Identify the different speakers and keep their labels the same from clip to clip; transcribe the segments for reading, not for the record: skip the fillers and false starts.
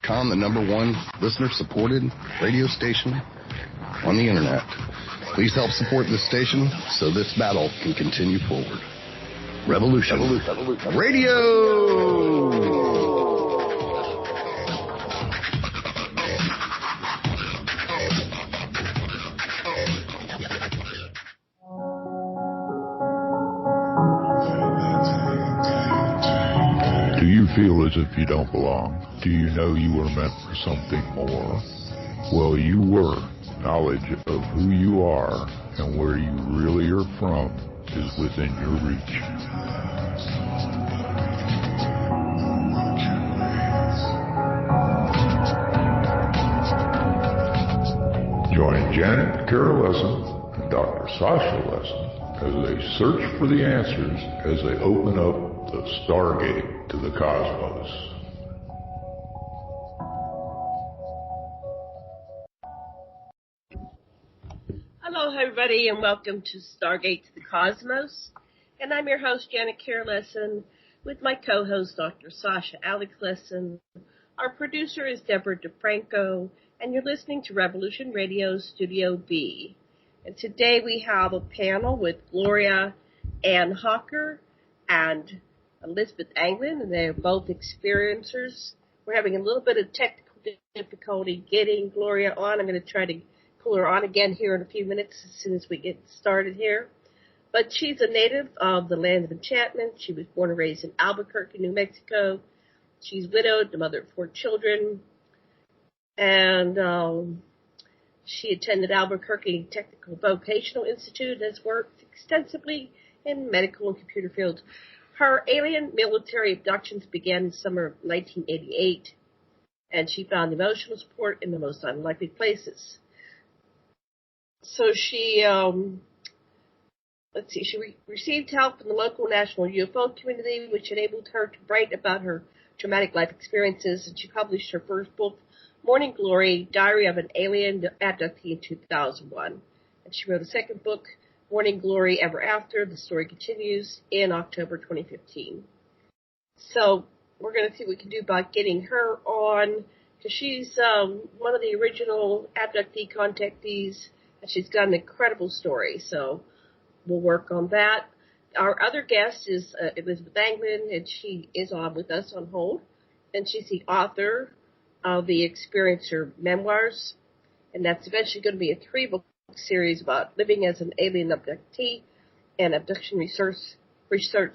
Speaker 1: Com, the #1 listener-supported radio station on the internet. Please help support this station so this battle can continue forward. Revolution. Radio!
Speaker 2: Do you feel as if you don't belong? Do you know you were meant for something more? Well, you were. Knowledge of who you are and where you really are from is within your reach. Join Janet Carol-Lesson and Dr. Sasha Lesson as they search for the answers as they open up the Stargate to the cosmos.
Speaker 3: Hello, everybody, and welcome to Stargate to the Cosmos. And I'm your host, Janet Lesson, with my co-host, Dr. Sasha Alex Lesson. Our producer is Deborah DeFranco, and you're listening to Revolution Radio Studio B. And today we have a panel with Gloria Ann Hawker and Elizabeth Anglin, and they're both experiencers. We're having a little bit of technical difficulty getting Gloria on. I'm going to try to pull her on again here in a few minutes as soon as we get started here. But she's a native of the Land of Enchantment. She was born and raised in Albuquerque, New Mexico. She's widowed, the mother of 4 children. And she attended Albuquerque Technical Vocational Institute and has worked extensively in medical and computer fields. Her alien military abductions began in summer of 1988, and she found emotional support in the most unlikely places. So she, received help from the local national UFO community, which enabled her to write about her traumatic life experiences, and she published her first book, Morning Glory, Diary of an Alien Abductee, in 2001. And she wrote a second book, Morning Glory, Ever After, The Story Continues, in October 2015. So we're going to see what we can do about getting her on, because she's one of the original abductee contactees. She's got an incredible story, so we'll work on that. Our other guest is Elizabeth Anglin, and she is on with us on hold. And she's the author of the Experiencer memoirs, and that's eventually going to be a 3-book series about living as an alien abductee and abduction research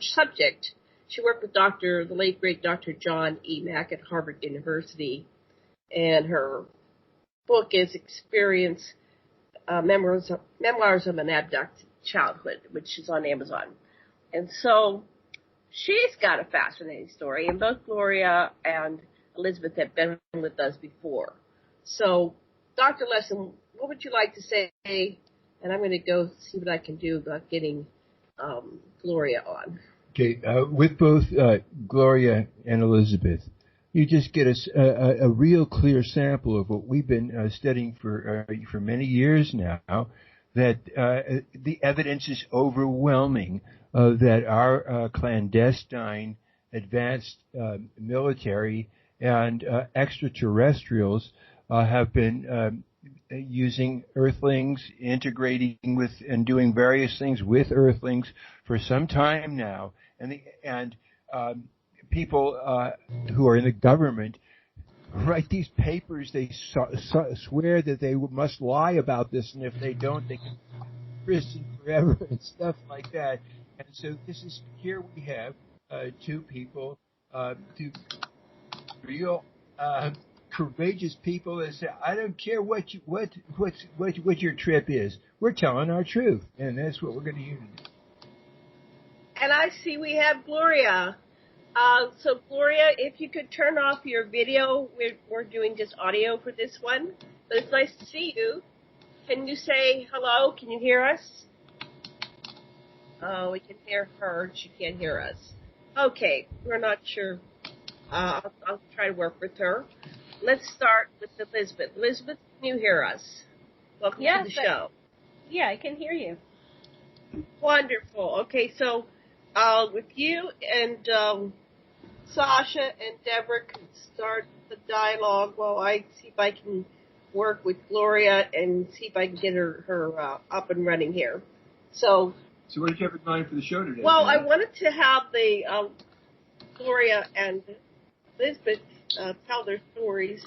Speaker 3: subject. She worked with the late great Dr. John E. Mack at Harvard University, and her book is Memoirs of an Abducted Childhood, which is on Amazon. And so she's got a fascinating story, and both Gloria and Elizabeth have been with us before. So, Dr. Lesson, what would you like to say? And I'm going to go see what I can do about getting Gloria on.
Speaker 4: Okay, with both Gloria and Elizabeth, you just get us a real clear sample of what we've been studying for many years now, that the evidence is overwhelming that our clandestine advanced military and extraterrestrials have been using Earthlings, integrating with and doing various things with Earthlings for some time now, and people who are in the government write these papers. They swear that they must lie about this, and if they don't, they can prison forever and stuff like that. And so here we have 2 people, 2 real courageous people that say, I don't care what your trip is. We're telling our truth, and that's what we're going to use.
Speaker 3: And I see we have Gloria. So, Gloria, if you could turn off your video, we're doing just audio for this one. But it's nice to see you. Can you say hello? Can you hear us? Oh, we can hear her. She can't hear us. Okay, we're not sure. I'll try to work with her. Let's start with Elizabeth. Elizabeth, can you hear us? Welcome to the show.
Speaker 5: Yeah, I can hear you.
Speaker 3: Wonderful. Okay, so with you and Sasha and Deborah can start the dialogue while I see if I can work with Gloria and see if I can get her up and running here. So
Speaker 4: what did you have in mind for the show today?
Speaker 3: Well, I wanted to have the Gloria and Elizabeth tell their stories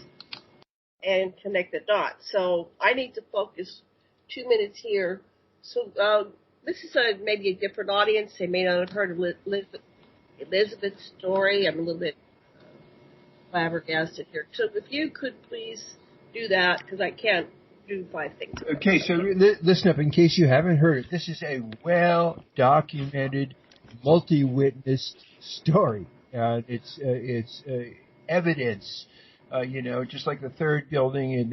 Speaker 3: and connect the dots. So I need to focus 2 minutes here. So this is maybe a different audience. They may not have heard of Elizabeth's story. I'm a little bit flabbergasted here. So if you could please do that, because I can't do 5 things.
Speaker 4: Okay, so listen up. In case you haven't heard it, this is a well-documented, multi-witness story. It's evidence. Just like the third building in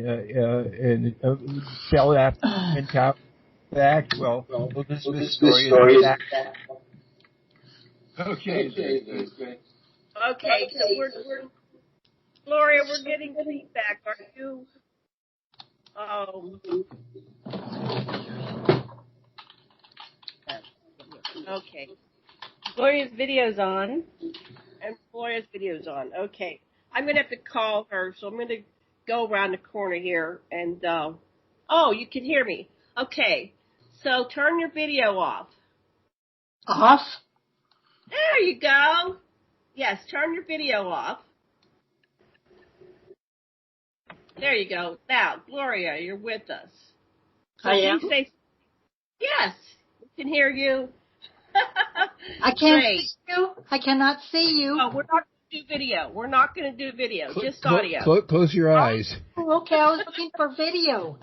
Speaker 4: Bell and Top Fact. Well, Elizabeth's story is that. Okay,
Speaker 3: so we're Gloria, we're getting feedback. Are you? Okay.
Speaker 5: Gloria's video's on.
Speaker 3: And Gloria's video's on. Okay. I'm going to have to call her, so I'm going to go around the corner here. And, you can hear me. Okay. So turn your video off.
Speaker 6: Off?
Speaker 3: There you go. Yes, turn your video off. There you go. Now, Gloria, you're with us. So
Speaker 6: I am?
Speaker 3: Yes, we can hear you.
Speaker 6: I can't see you. I cannot see you.
Speaker 3: No, we're not going to do video. We're not going to do video, just audio.
Speaker 4: Close your eyes.
Speaker 6: Oh, okay, I was looking for video.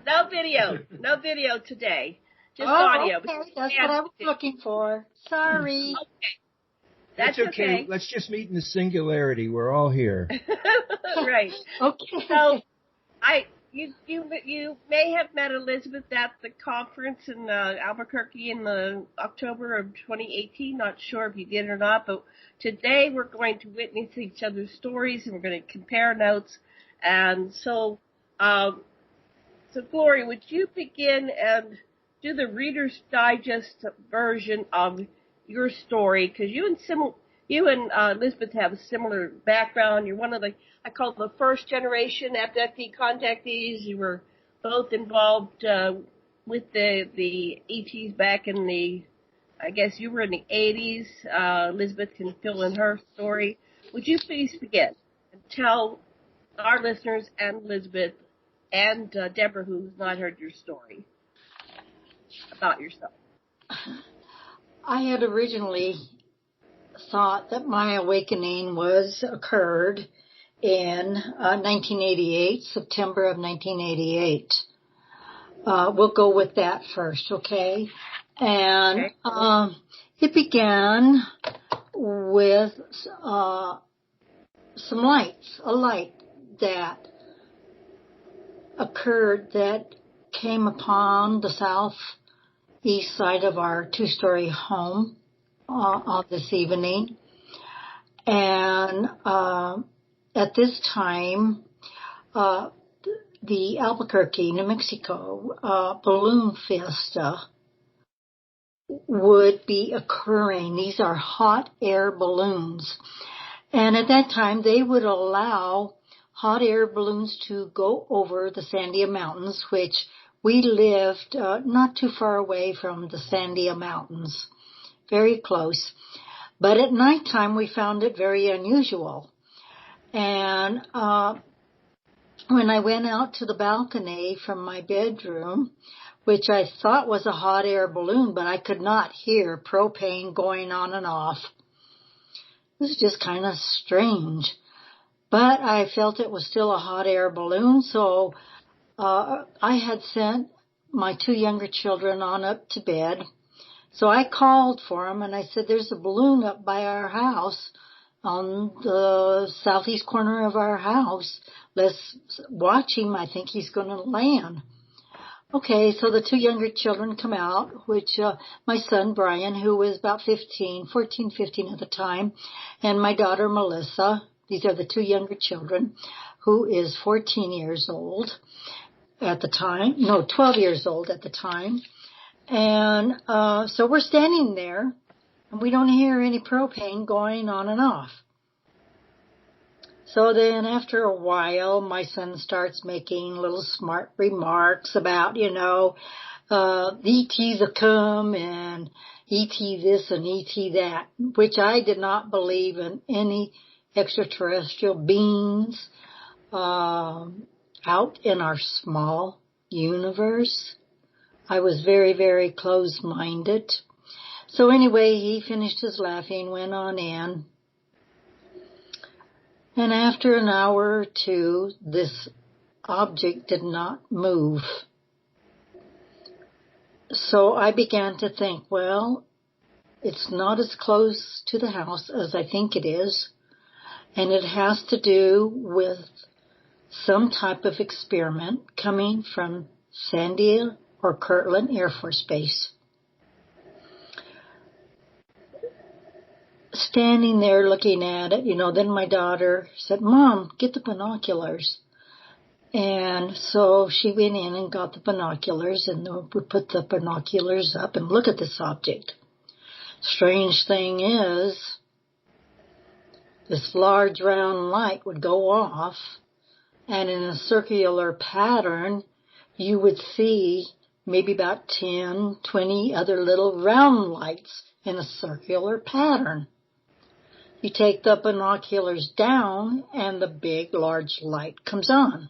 Speaker 3: No video today. Just audio.
Speaker 6: Okay, that's what I was looking for. Sorry.
Speaker 3: Okay. That's okay.
Speaker 4: Let's just meet in the singularity. We're all here.
Speaker 3: Right.
Speaker 6: Okay.
Speaker 3: So, you may have met Elizabeth at the conference in Albuquerque in the October of 2018. Not sure if you did or not, but today we're going to witness each other's stories and we're going to compare notes. And so Gloria, would you begin and do the Reader's Digest version of your story? Because you and Elizabeth have a similar background. You're one of I call them the first generation abductee contactees. You were both involved with the ETs back in I guess you were in the 80s. Elizabeth can fill in her story. Would you please begin and tell our listeners and Elizabeth and Deborah, who's not heard your story, about yourself?
Speaker 6: I had originally thought that my awakening occurred in 1988, September of 1988. We'll go with that first, okay? And it began with some lights, a light that occurred that came upon the southeast side of our 2-story home on this evening. And at this time, the Albuquerque, New Mexico balloon fiesta would be occurring. These are hot air balloons. And at that time, they would allow hot air balloons to go over the Sandia Mountains, which we lived not too far away from the Sandia Mountains, very close. But at nighttime, we found it very unusual. And when I went out to the balcony from my bedroom, which I thought was a hot air balloon, but I could not hear propane going on and off. It was just kind of strange. But I felt it was still a hot air balloon, so I had sent my 2 younger children on up to bed. So I called for them, and I said, there's a balloon up by our house on the southeast corner of our house. Let's watch him. I think he's going to land. Okay, so the 2 younger children come out, which my son, Brian, who was about 14, 15 at the time, and my daughter, Melissa. These are the 2 younger children, who is 14 years old at the time. No, 12 years old at the time. And so we're standing there, and we don't hear any propane going on and off. So then after a while, my son starts making little smart remarks about, ETs have come and ET this and ET that, which I did not believe in any extraterrestrial beings out in our small universe. I was very, very closed-minded. So anyway, he finished his laughing, went on in. And after an hour or two, this object did not move. So I began to think, well, it's not as close to the house as I think it is. And it has to do with some type of experiment coming from Sandia or Kirtland Air Force Base. Standing there looking at it, then my daughter said, Mom, get the binoculars. And so she went in and got the binoculars, and we put the binoculars up and look at this object. Strange thing is, this large round light would go off, and in a circular pattern, you would see maybe about 10, 20 other little round lights in a circular pattern. You take the binoculars down, and the big, large light comes on.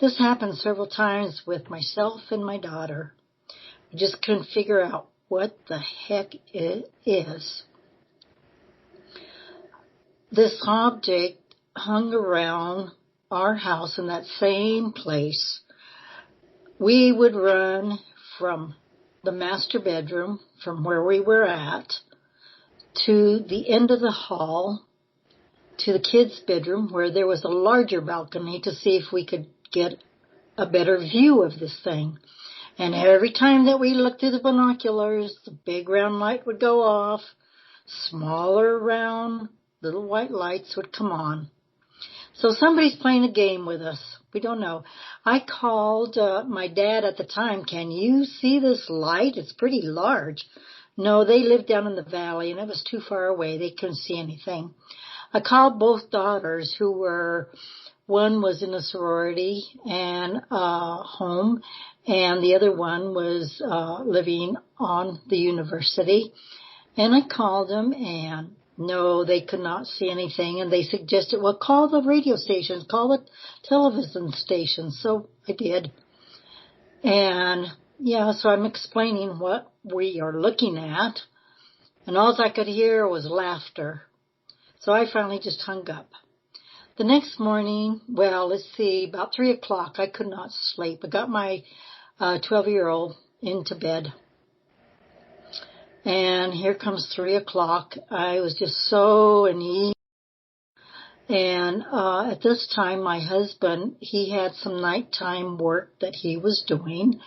Speaker 6: This happened several times with myself and my daughter. We just couldn't figure out what the heck it is. This object hung around our house in that same place. We would run from the master bedroom, from where we were at, to the end of the hall, to the kids' bedroom, where there was a larger balcony to see if we could get a better view of this thing. And every time that we looked through the binoculars, the big round light would go off, smaller round little white lights would come on. So somebody's playing a game with us. We don't know. I called my dad at the time, can you see this light? It's pretty large. No, they lived down in the valley, and it was too far away. They couldn't see anything. I called both daughters, one was in a sorority and home, and the other one was living on the university. And I called them, and no, they could not see anything. And they suggested, well, call the radio stations, call the television stations. So I did. And so I'm explaining what we are looking at, and all I could hear was laughter. So I finally just hung up. The next morning, about 3 o'clock, I could not sleep. I got my 12-year-old into bed. And here comes 3 o'clock. I was just so uneasy. And at this time, my husband, he had some nighttime work that he was doing,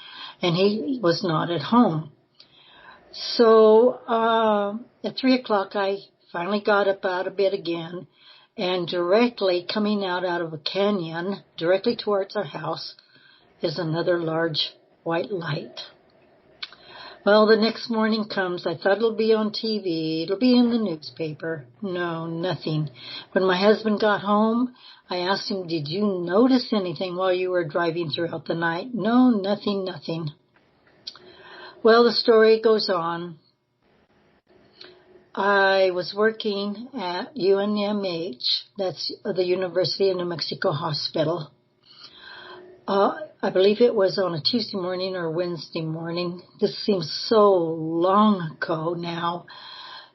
Speaker 6: and he was not at home. So at 3 o'clock, I finally got up out of bed again, and directly coming out of a canyon, directly towards our house, is another large white light. Well, the next morning comes. I thought it'll be on TV. It'll be in the newspaper. No, nothing. When my husband got home, I asked him, did you notice anything while you were driving throughout the night? No, nothing. Well, the story goes on. I was working at UNMH, that's the University of New Mexico Hospital. I believe it was on a Tuesday morning or Wednesday morning. This seems so long ago now.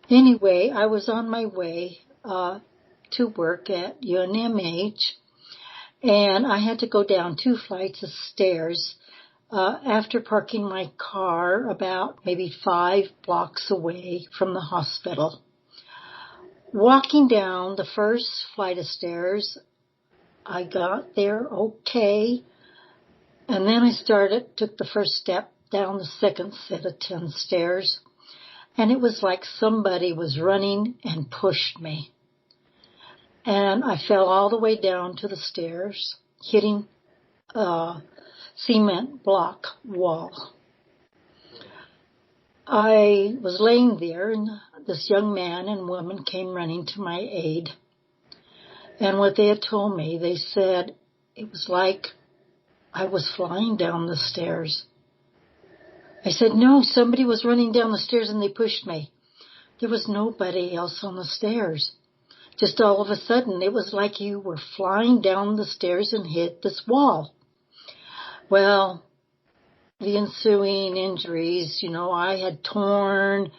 Speaker 6: Anyway, I was on my way to work at UNMH, and I had to go down 2 flights of stairs after parking my car about maybe 5 blocks away from the hospital. Walking down the first flight of stairs, I got there okay. And then I took the first step down the second set of 10 stairs, and it was like somebody was running and pushed me. And I fell all the way down to the stairs, hitting a cement block wall. I was laying there, and this young man and woman came running to my aid. And what they had told me, they said it was like I was flying down the stairs. I said, no, somebody was running down the stairs and they pushed me. There was nobody else on the stairs. Just all of a sudden, it was like you were flying down the stairs and hit this wall. Well, the ensuing injuries, I had torn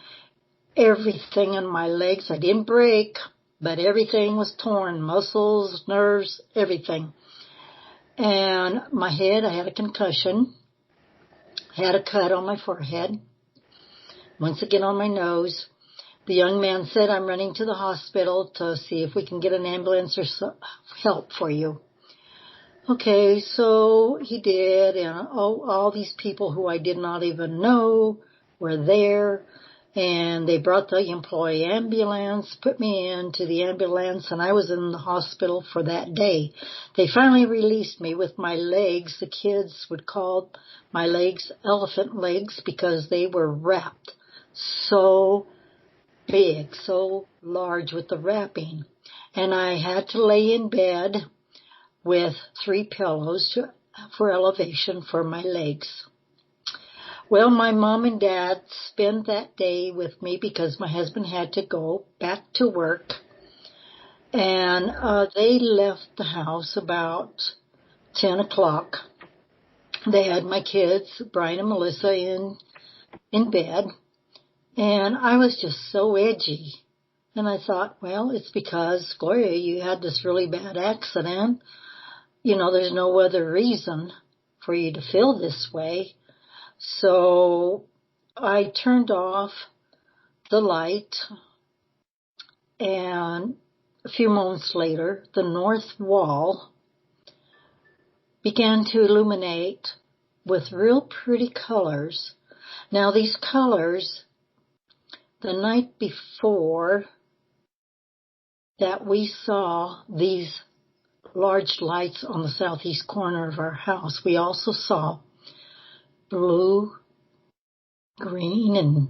Speaker 6: everything in my legs. I didn't break, but everything was torn, muscles, nerves, everything. And my head, I had a concussion. I had a cut on my forehead. Once again on my nose. The young man said, I'm running to the hospital to see if we can get an ambulance or help for you. Okay, so he did, and all these people who I did not even know were there, and they brought the employee ambulance, put me into the ambulance, and I was in the hospital for that day. They finally released me with my legs. The kids would call my legs elephant legs because they were wrapped so big, so large with the wrapping. And I had to lay in bed with 3 pillows for elevation for my legs. Well, my mom and dad spent that day with me because my husband had to go back to work. And they left the house about 10 o'clock. They had my kids, Brian and Melissa, in bed. And I was just so edgy. And I thought, well, it's because, Gloria, you had this really bad accident. There's no other reason for you to feel this way. So I turned off the light, and a few moments later, the north wall began to illuminate with real pretty colors. Now, these colors, the night before that we saw these large lights on the southeast corner of our house, we also saw blue, green, and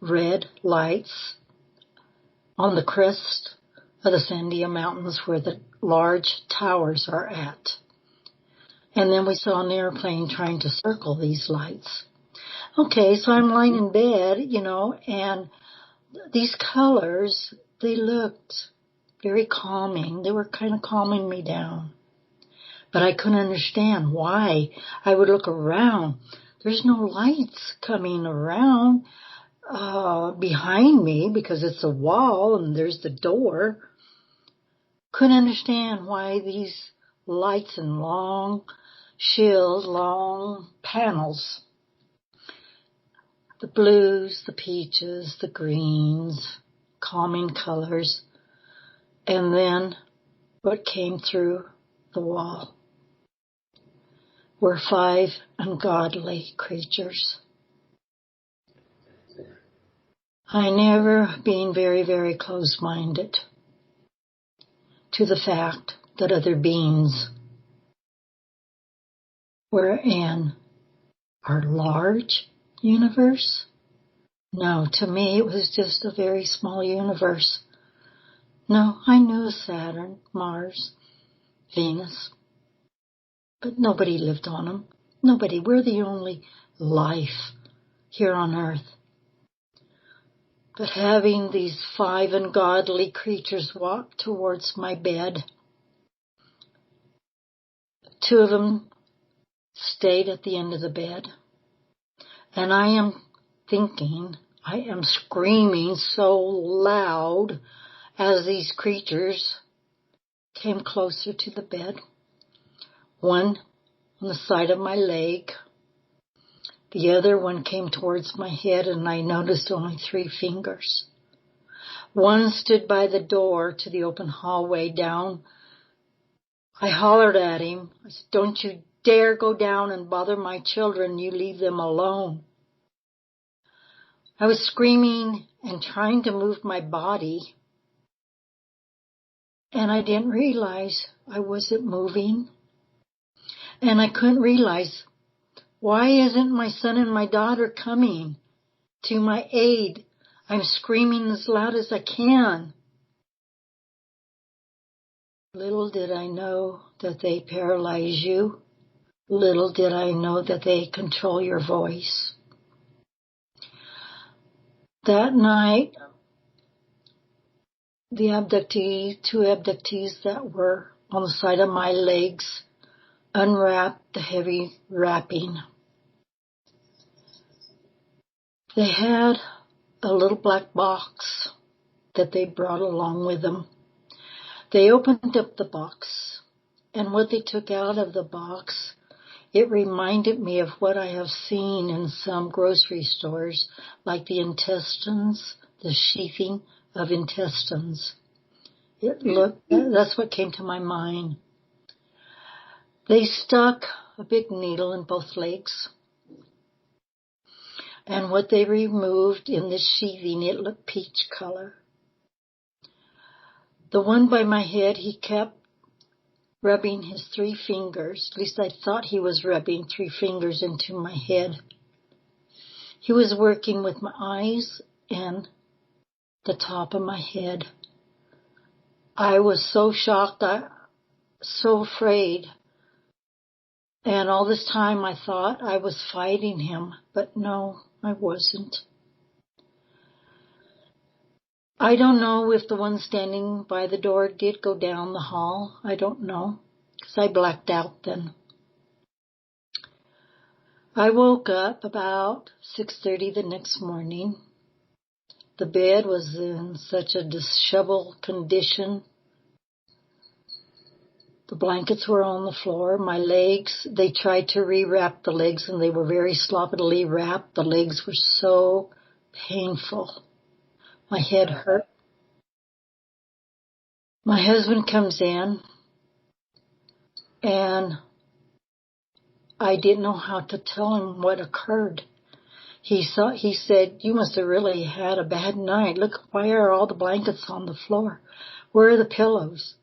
Speaker 6: red lights on the crest of the Sandia Mountains where the large towers are at. And then we saw an airplane trying to circle these lights. Okay, so I'm lying in bed, and these colors, they looked very calming. They were kind of calming me down. But I couldn't understand why. I would look around. There's no lights coming around behind me because it's a wall and there's the door. Couldn't understand why these lights and long shills, long panels, the blues, the peaches, the greens, calming colors, and then what came through the wall were 5 ungodly creatures. I never been very, very close-minded to the fact that other beings were in our large universe. No, to me it was just a very small universe. No, I knew Saturn, Mars, Venus, but nobody lived on them. Nobody. We're the only life here on Earth. But having these 5 ungodly creatures walk towards my bed, 2 of them stayed at the end of the bed. And I am thinking, I am screaming so loud as these creatures came closer to the bed. One on the side of my leg. The other one came towards my head, and I noticed only 3 fingers. One stood by the door to the open hallway down. I hollered at him. I said, "Don't you dare go down and bother my children. You leave them alone." I was screaming and trying to move my body, and I didn't realize I wasn't moving. And I couldn't realize, why isn't my son and my daughter coming to my aid? I'm screaming as loud as I can. Little did I know that they paralyze you. Little did I know that they control your voice. That night, the two abductees that were on the side of my legs unwrapped the heavy wrapping. They had a little black box that they brought along with them. They opened up the box, and what they took out of the box, it reminded me of what I have seen in some grocery stores, like the intestines, the sheathing of intestines. That's what came to my mind. They stuck a big needle in both legs. And what they removed in the sheathing, it looked peach color. The one by my head, he kept rubbing his 3 fingers. At least I thought he was rubbing 3 fingers into my head. He was working with my eyes and the top of my head. I was so shocked, so afraid. And all this time I thought I was fighting him, but no, I wasn't. I don't know if the one standing by the door did go down the hall. I don't know, because I blacked out then. I woke up about 6:30 the next morning. The bed was in such a disheveled condition. The blankets were on the floor. My legs, they tried to rewrap the legs, and they were very sloppily wrapped. The legs were so painful. My head hurt. My husband comes in, and I didn't know how to tell him what occurred. He said, "You must have really had a bad night. Look, why are all the blankets on the floor? Where are the pillows?"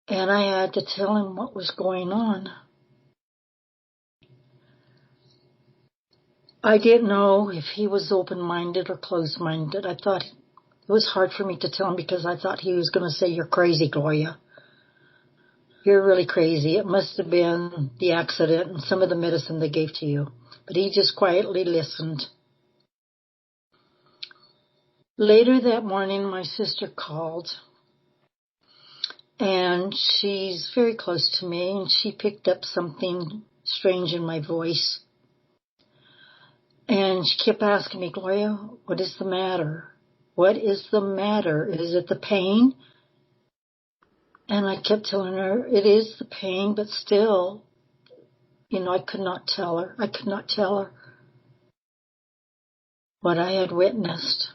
Speaker 6: And I had to tell him what was going on. I didn't know if he was open-minded or closed-minded. I thought it was hard for me to tell him because I thought he was going to say, "You're crazy, Gloria. You're really crazy. It must have been the accident and some of the medicine they gave to you." But he just quietly listened. Later that morning, my sister called, and she's very close to me, and she picked up something strange in my voice. And she kept asking me, "Gloria, what is the matter? What is the matter? Is it the pain?" And I kept telling her, "It is the pain, but still," I could not tell her. I could not tell her what I had witnessed.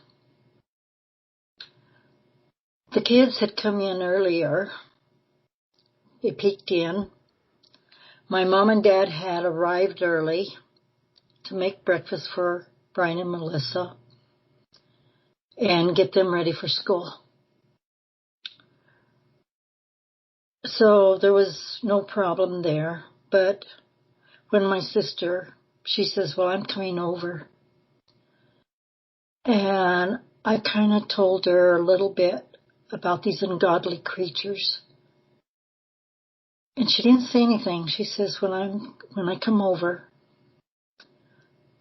Speaker 6: The kids had come in earlier. They peeked in. My mom and dad had arrived early to make breakfast for Brian and Melissa and get them ready for school. So there was no problem there. But when my sister, she says, "Well, I'm coming over." And I kind of told her a little bit about these ungodly creatures. And she didn't say anything. She says, when I come over,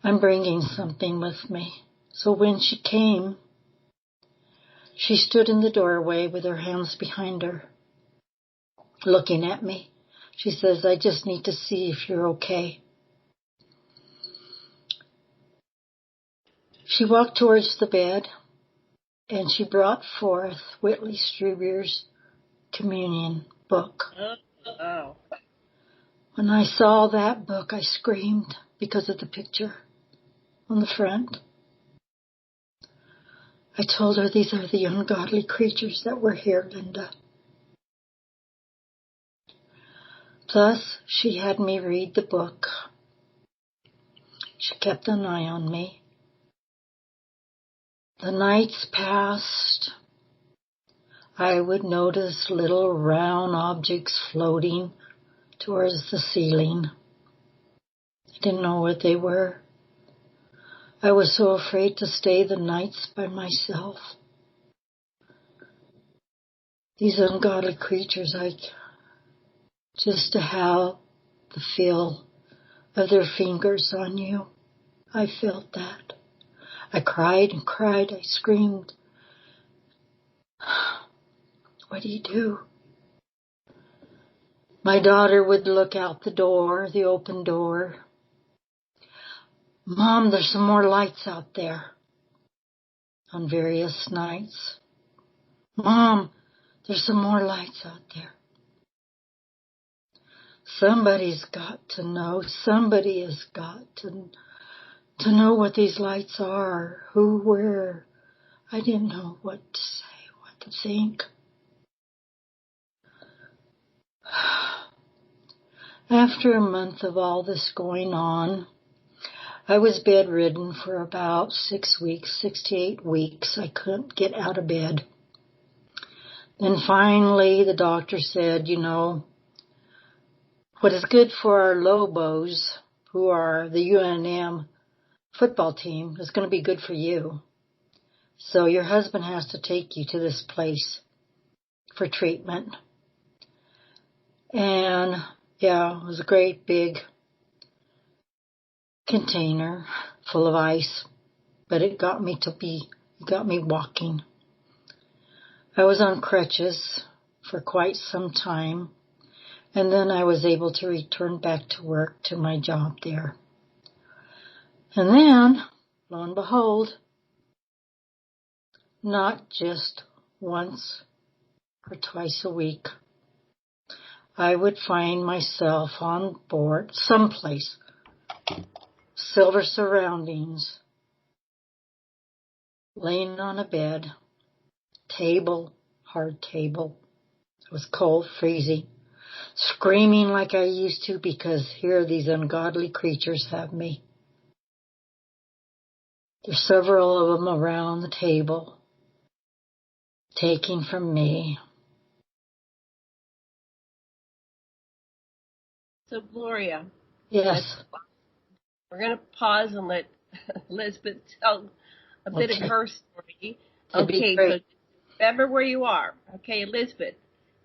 Speaker 6: I'm bringing something with me." So when she came, she stood in the doorway with her hands behind her, looking at me. She says, "I just need to see if you're okay." She walked towards the bed, and she brought forth Whitley Strieber's communion book.
Speaker 3: Oh.
Speaker 6: When I saw that book, I screamed because of the picture on the front. I told her, "These are the ungodly creatures that were here, Linda." Plus, she had me read the book. She kept an eye on me. The nights passed. I would notice little round objects floating towards the ceiling. I didn't know what they were. I was so afraid to stay the nights by myself. these ungodly creatures, just to have the feel of their fingers on you. I felt that. I cried and cried. I screamed. What do you do? My daughter would look out the door, the open door. Mom, there's some more lights out there on various nights. Mom, there's some more lights out there. Somebody's got to know. Somebody has got to know what these lights are, who, where. I didn't know what to say, what to think. After a month of all this going on, I was bedridden for about 6 weeks, 6 to 8 weeks. I couldn't get out of bed. Then finally the doctor said, what is good for our Lobos, who are the UNM football team, is going to be good for you. So your husband has to take you to this place for treatment. And yeah, it was a great big container full of ice, but it got me walking. I was on crutches for quite some time, and then I was able to return back to work, to my job there. And then, lo and behold, not just once or twice a week, I would find myself on board someplace, silver surroundings, laying on a bed, hard table. It was cold, freezing, screaming like I used to because here these ungodly creatures have me. There's several of them around the table, taking from me.
Speaker 3: So, Gloria.
Speaker 6: Yes.
Speaker 3: We're going to pause and let Elizabeth tell a bit of her story. Okay, so remember where you are. Okay, Elizabeth,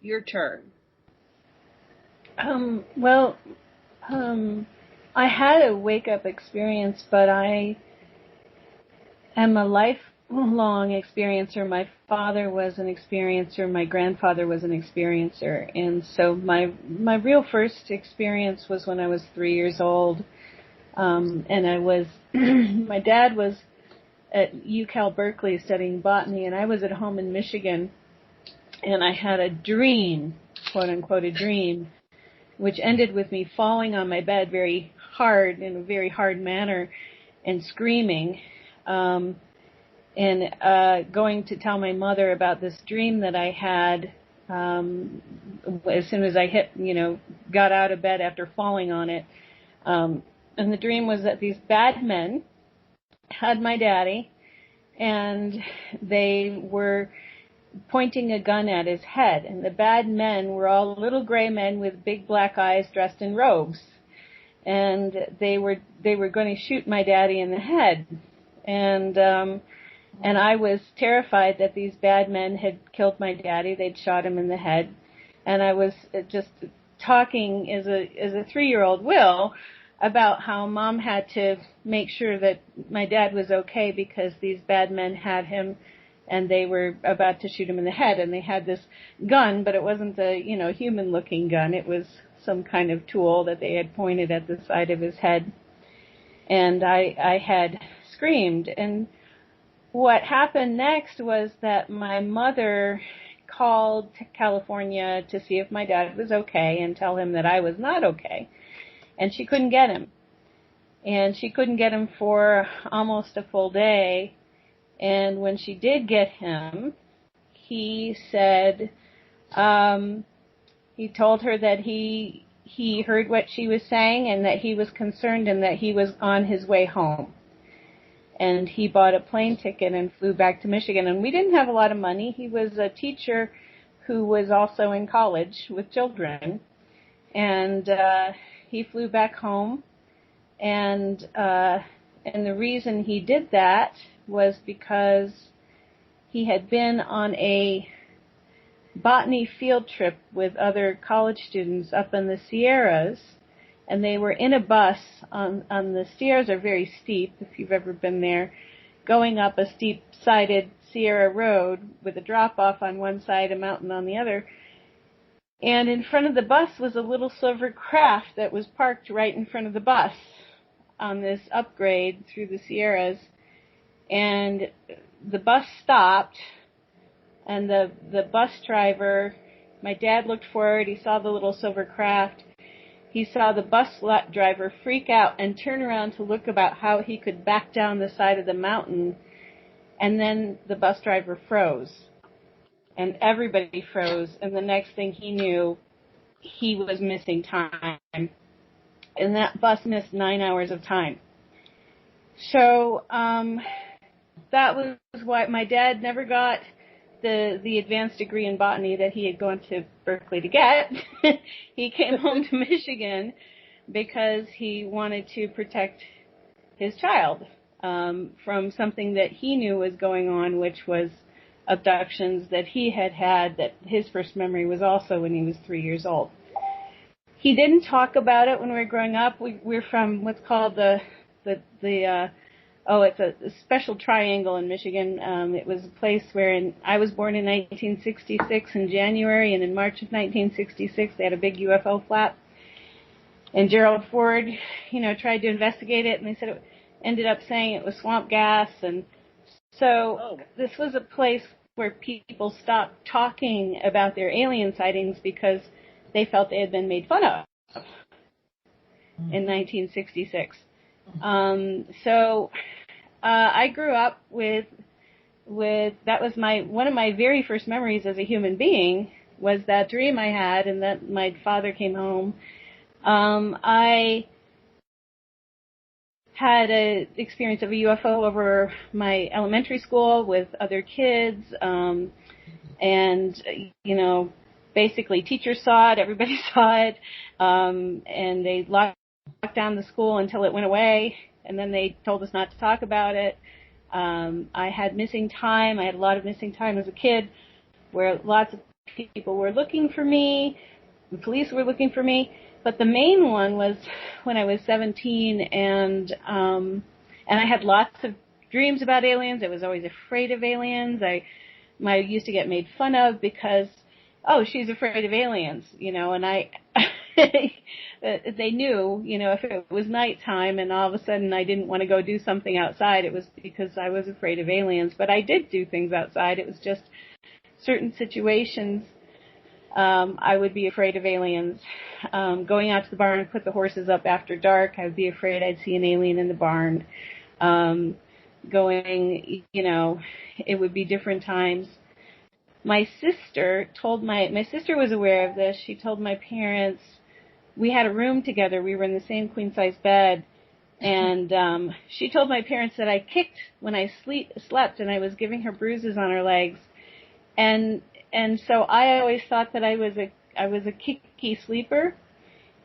Speaker 3: your turn.
Speaker 5: I had a wake-up experience, but I am a lifelong experiencer. My father was an experiencer. My grandfather was an experiencer. And so my real first experience was when I was 3 years old. And I was, my dad was at UCal Berkeley studying botany, and I was at home in Michigan, and I had a dream, quote unquote, a dream, which ended with me falling on my bed very hard, in a very hard manner, and screaming, and going to tell my mother about this dream that I had, as soon as I got out of bed after falling on it. And the dream was that these bad men had my daddy, and they were pointing a gun at his head. And the bad men were all little gray men with big black eyes dressed in robes. And they were going to shoot my daddy in the head. And I was terrified that these bad men had killed my daddy. They'd shot him in the head. And I was just talking as a 3-year-old will about how Mom had to make sure that my dad was okay because these bad men had him and they were about to shoot him in the head. And they had this gun, but it wasn't a, human-looking gun. It was some kind of tool that they had pointed at the side of his head. And I had screamed. And what happened next was that my mother called to California to see if my dad was okay and tell him that I was not okay. And she couldn't get him. And she couldn't get him for almost a full day. And when she did get him, he said, he told her that he heard what she was saying and that he was concerned and that he was on his way home. And he bought a plane ticket and flew back to Michigan. And we didn't have a lot of money. He was a teacher who was also in college with children. And he flew back home. And the reason he did that was because he had been on a botany field trip with other college students up in the Sierras, and they were in a bus on the Sierras are very steep, if you've ever been there, going up a steep-sided Sierra road with a drop-off on one side, a mountain on the other. And in front of the bus was a little silver craft that was parked right in front of the bus on this upgrade through the Sierras. And the bus stopped, and the bus driver, my dad looked forward, he saw the little silver craft. He saw the bus driver freak out and turn around to look about how he could back down the side of the mountain, and then the bus driver froze. And everybody froze, and the next thing he knew, he was missing time. And that bus missed 9 hours of time. So that was why my dad never got the advanced degree in botany that he had gone to Berkeley to get. He came home to Michigan because he wanted to protect his child from something that he knew was going on, which was abductions that he had, that his first memory was also when he was 3 years old. He didn't talk about it when we were growing up. We're from what's called it's a special triangle in Michigan. It was a place where I was born in 1966 in January, and in March of 1966 they had a big UFO flap. And Gerald Ford, tried to investigate it, and they said it ended up saying it was swamp gas. And so this was a place where people stopped talking about their alien sightings because they felt they had been made fun of in 1966. I grew up with that was one of my very first memories as a human being was that dream I had, and that my father came home. I had an experience of a UFO over my elementary school with other kids, and basically teachers saw it, everybody saw it, and they locked down the school until it went away, and then they told us not to talk about it. I had missing time. I had a lot of missing time as a kid, where lots of people were looking for me. The police were looking for me. But the main one was when I was 17, and I had lots of dreams about aliens. I was always afraid of aliens. I used to get made fun of because, she's afraid of aliens, and they knew, if it was nighttime and all of a sudden I didn't want to go do something outside, it was because I was afraid of aliens. But I did do things outside. It was just certain situations. I would be afraid of aliens. Going out to the barn and put the horses up after dark, I would be afraid I'd see an alien in the barn. It would be different times. My sister was aware of this. She told my parents, we had a room together. We were in the same queen-size bed. And she told my parents that I kicked when I slept, and I was giving her bruises on her legs. And so I always thought that I was a kicky sleeper.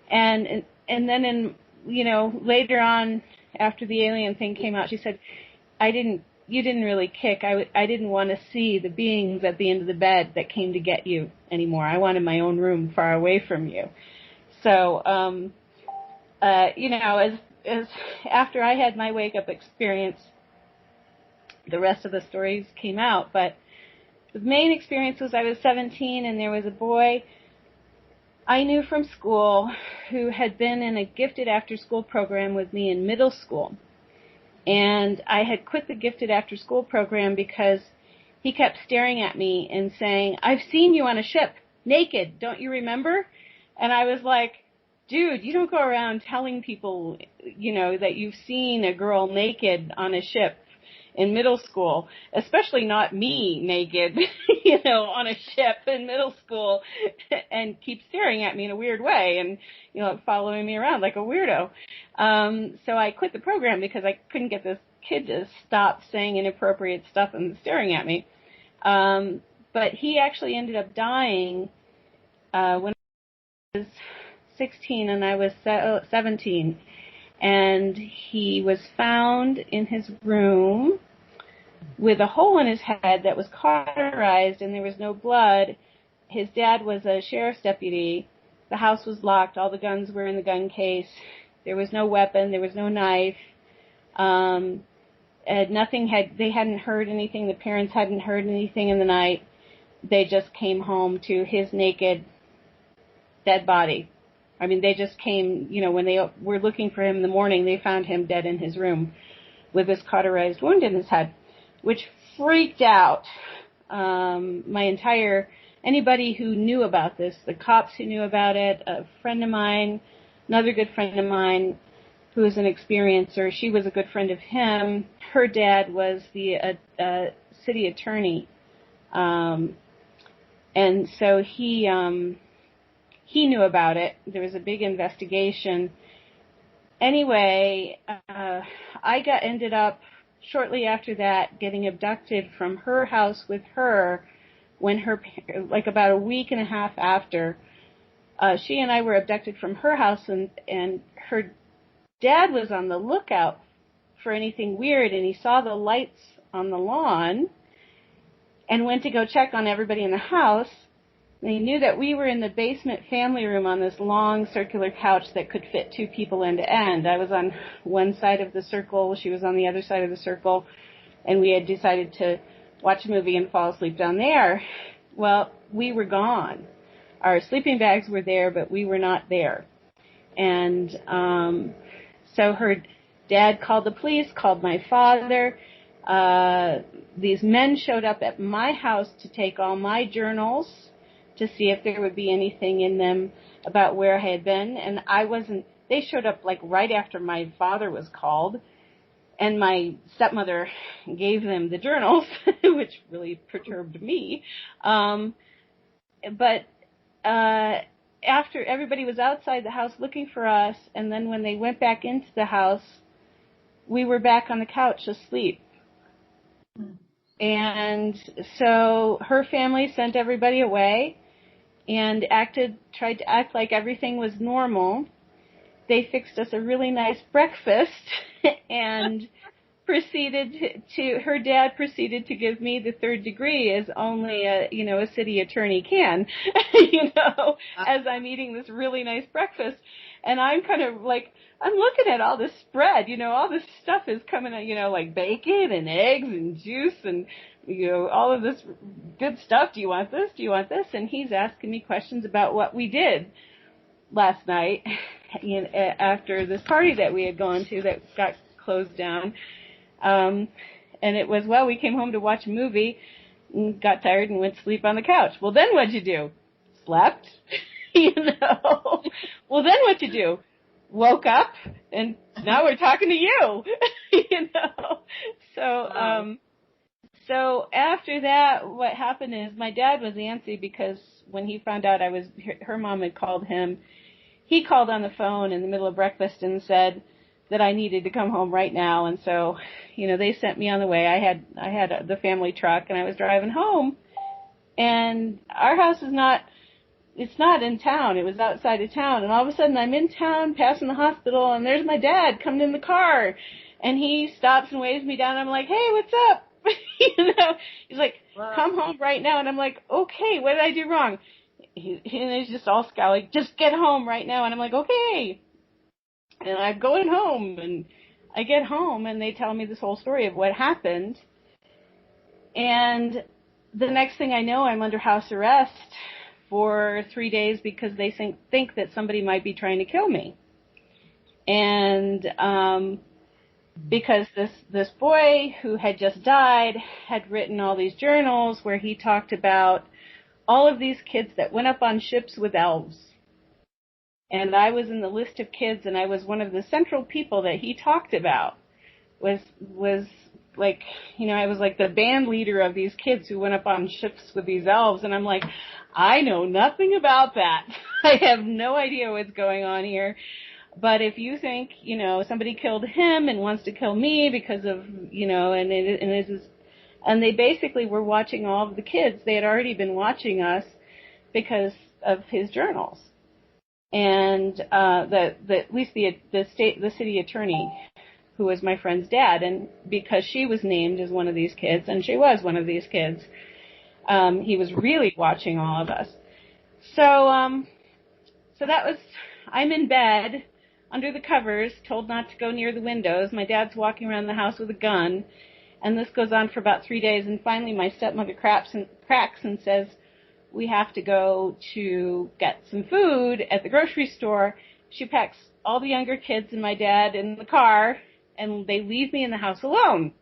Speaker 5: And then later on, after the alien thing came out, she said, you didn't really kick. I didn't want to see the beings at the end of the bed that came to get you anymore. I wanted my own room far away from you. So, as after I had my wake-up experience, the rest of the stories came out. But the main experience was I was 17, and there was a boy I knew from school who had been in a gifted after-school program with me in middle school. And I had quit the gifted after-school program because he kept staring at me and saying, "I've seen you on a ship, naked, don't you remember?" And I was like, dude, you don't go around telling people, that you've seen a girl naked on a ship in middle school, especially not me naked, on a ship in middle school, and keep staring at me in a weird way and, following me around like a weirdo. So I quit the program because I couldn't get this kid to stop saying inappropriate stuff and staring at me. But he actually ended up dying when I was 16 and I was 17. And he was found in his room with a hole in his head that was cauterized, and there was no blood, his dad was a sheriff's deputy. The house was locked. All the guns were in the gun case. There was no weapon. There was no knife. And they hadn't heard anything. The parents hadn't heard anything in the night. They just came home to his naked, dead body. I mean, they just came, when they were looking for him in the morning, they found him dead in his room with this cauterized wound in his head, which freaked out anybody who knew about this, the cops who knew about it, a friend of mine, another good friend of mine who was an experiencer. She was a good friend of him. Her dad was the city attorney. And so he knew about it. There was a big investigation. Anyway, I ended up shortly after that getting abducted from her house with her when about a week and a half after. She and I were abducted from her house, and her dad was on the lookout for anything weird, and he saw the lights on the lawn and went to go check on everybody in the house. And he knew that we were in the basement family room on this long circular couch that could fit two people end to end. I was on one side of the circle, she was on the other side of the circle, and we had decided to watch a movie and fall asleep down there. Well, we were gone. Our sleeping bags were there, but we were not there. And so her dad called the police, called my father. These men showed up at my house to take all my journals to see if there would be anything in them about where I had been. And they showed up like right after my father was called. And my stepmother gave them the journals, which really perturbed me. But after everybody was outside the house looking for us, and then when they went back into the house, we were back on the couch asleep. And so her family sent everybody away and tried to act like everything was normal. They fixed us a really nice breakfast and her dad proceeded to give me the third degree as only a city attorney can, as I'm eating this really nice breakfast. And I'm kind of like, I'm looking at all this spread, all this stuff is coming out, like bacon and eggs and juice and, all of this good stuff. Do you want this? Do you want this? And he's asking me questions about what we did last night after this party that we had gone to that got closed down. And it was, we came home to watch a movie and got tired and went to sleep on the couch. Well, then what'd you do? Slept, Well, then what'd you do? Woke up and now we're talking to you, So after that, what happened is my dad was antsy because when he found out her mom had called him, he called on the phone in the middle of breakfast and said that I needed to come home right now. And so, they sent me on the way. I had the family truck and I was driving home, and our house it's not in town. It was outside of town. And all of a sudden I'm in town passing the hospital, and there's my dad coming in the car, and he stops and waves me down. I'm like, hey, what's up? He's like, come home right now. And I'm like, okay, what did I do wrong? He's just all scowling, just get home right now. And I'm like, okay. And I'm going home, and I get home, and they tell me this whole story of what happened. And the next thing I know, I'm under house arrest for 3 days because they think that somebody might be trying to kill me. And because this boy who had just died had written all these journals where he talked about all of these kids that went up on ships with elves. And I was in the list of kids, and I was one of the central people that he talked about. Was like, I was like the band leader of these kids who went up on ships with these elves. And I'm like, I know nothing about that. I have no idea what's going on here. But if you think, somebody killed him and wants to kill me because of, and they basically were watching all of the kids. They had already been watching us because of his journals. And at least the city attorney, who was my friend's dad, and because she was named as one of these kids, and she was one of these kids, he was really watching all of us. So that was, I'm in bed, under the covers, told not to go near the windows. My dad's walking around the house with a gun, and this goes on for about 3 days, and finally my stepmother cracks and says, we have to go to get some food at the grocery store. She packs all the younger kids and my dad in the car, and they leave me in the house alone.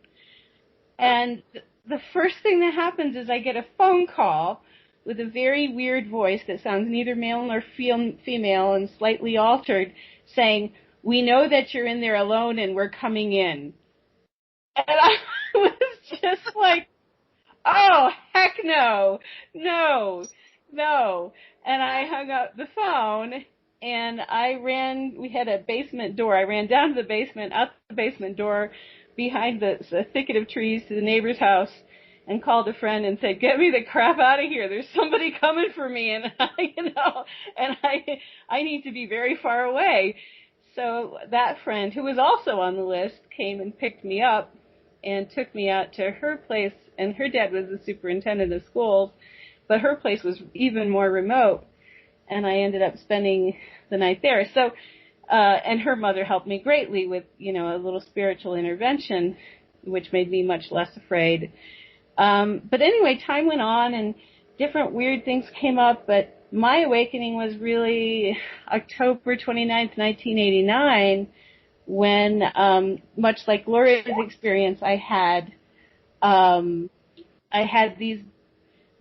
Speaker 5: And the first thing that happens is I get a phone call with a very weird voice that sounds neither male nor female and slightly altered, saying, we know that you're in there alone and we're coming in. And I was just like, oh, heck no. And I hung up the phone and we had a basement door. I ran down to the basement, out the basement door, behind the thicket of trees to the neighbor's house, and called a friend and said, get me the crap out of here. There's somebody coming for me, and I need to be very far away. So that friend, who was also on the list, came and picked me up and took me out to her place, and her dad was the superintendent of schools, but her place was even more remote, and I ended up spending the night there. So, and her mother helped me greatly with, a little spiritual intervention, which made me much less afraid. But anyway, time went on and different weird things came up, but my awakening was really October 29th, 1989, when, much like Gloria's experience, I had these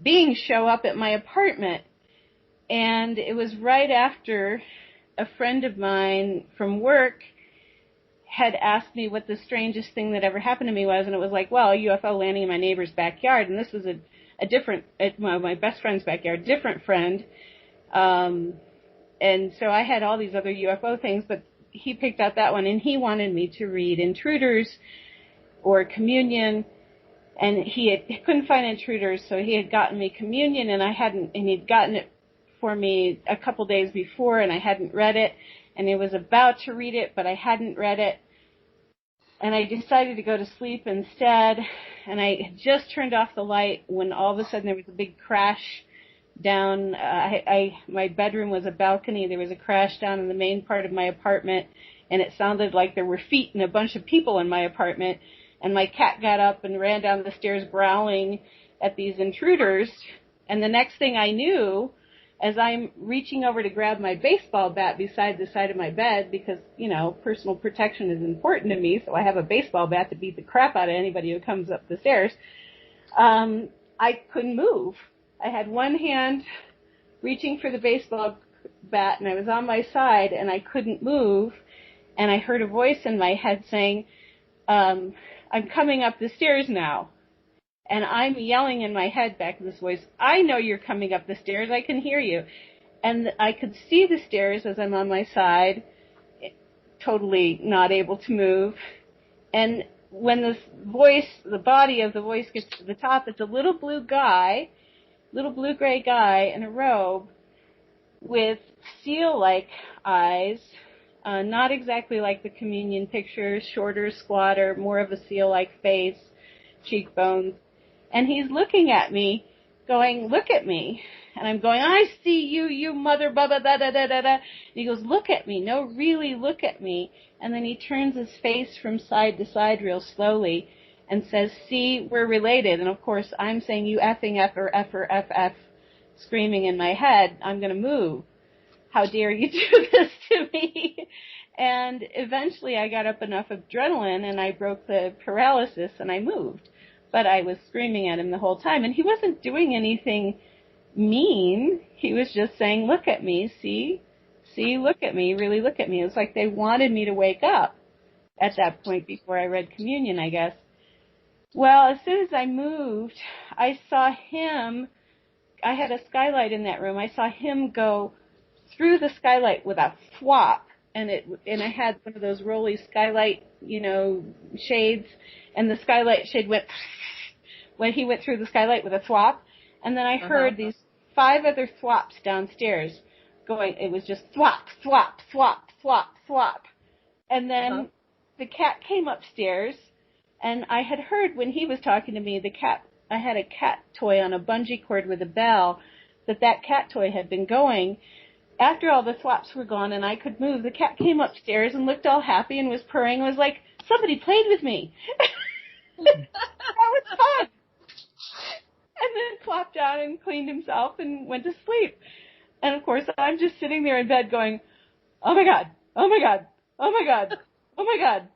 Speaker 5: beings show up at my apartment, and it was right after a friend of mine from work had asked me what the strangest thing that ever happened to me was, and it was like, well, a UFO landing in my neighbor's backyard, and this was a different, my best friend's backyard, different friend, and so I had all these other UFO things, but he picked out that one, and he wanted me to read Intruders or Communion, and he couldn't find Intruders, so he had gotten me Communion, and he'd gotten it for me a couple days before, and I hadn't read it, and I was about to read it, but I hadn't read it, and I decided to go to sleep instead, and I had just turned off the light when all of a sudden there was a big crash down. My bedroom was a balcony. There was a crash down in the main part of my apartment, and it sounded like there were feet and a bunch of people in my apartment, and my cat got up and ran down the stairs growling at these intruders, and the next thing I knew, as I'm reaching over to grab my baseball bat beside the side of my bed, because, personal protection is important to me, so I have a baseball bat to beat the crap out of anybody who comes up the stairs, I couldn't move. I had one hand reaching for the baseball bat, and I was on my side, and I couldn't move, and I heard a voice in my head saying, I'm coming up the stairs now. And I'm yelling in my head back to this voice, I know you're coming up the stairs, I can hear you. And I could see the stairs as I'm on my side, totally not able to move. And when this voice, the body of the voice gets to the top, it's a little blue-gray guy in a robe with seal-like eyes, not exactly like the Communion picture, shorter, squatter, more of a seal-like face, cheekbones. And he's looking at me, going, look at me. And I'm going, I see you, you mother bubba, da-da-da-da-da. And he goes, look at me. No, really, look at me. And then he turns his face from side to side real slowly and says, see, we're related. And, of course, I'm saying, you effing effer, F, screaming in my head, I'm going to move. How dare you do this to me? And eventually I got up enough adrenaline and I broke the paralysis and I moved. But I was screaming at him the whole time. And he wasn't doing anything mean. He was just saying, look at me, see, look at me, really look at me. It was like they wanted me to wake up at that point before I read Communion, I guess. Well, as soon as I moved, I saw him. I had a skylight in that room. I saw him go through the skylight with a thwop. And I had one of those rolly skylight, shades. And the skylight shade went when he went through the skylight with a thwop. And then I heard these 5 other thwops downstairs going. It was just thwop, thwop, thwop, thwop, thwop. And then the cat came upstairs. And I had heard when he was talking to me, I had a cat toy on a bungee cord with a bell that cat toy had been going. After all the thwops were gone and I could move, the cat came upstairs and looked all happy and was purring and was like, somebody played with me. That was fun. And then plopped down and cleaned himself and went to sleep. And of course, I'm just sitting there in bed going, oh my God, oh my God, oh my God, oh my God.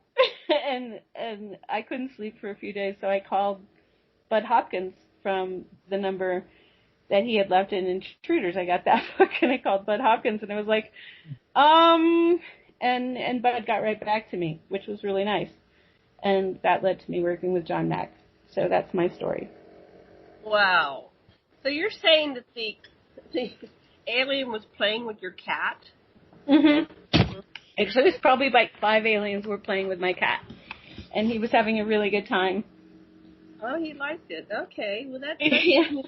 Speaker 5: and I couldn't sleep for a few days, so I called Bud Hopkins from the number that he had left in Intruders. I got that book and I called Bud Hopkins and I was like, and Bud got right back to me, which was really nice. And that led to me working with John Mack. So that's my story.
Speaker 3: Wow. So you're saying that the alien was playing with your cat?
Speaker 5: Mm-hmm. Actually, it was probably like 5 aliens were playing with my cat. And he was having a really good time.
Speaker 3: Oh, he liked it. Okay. Well, that's
Speaker 5: Yeah.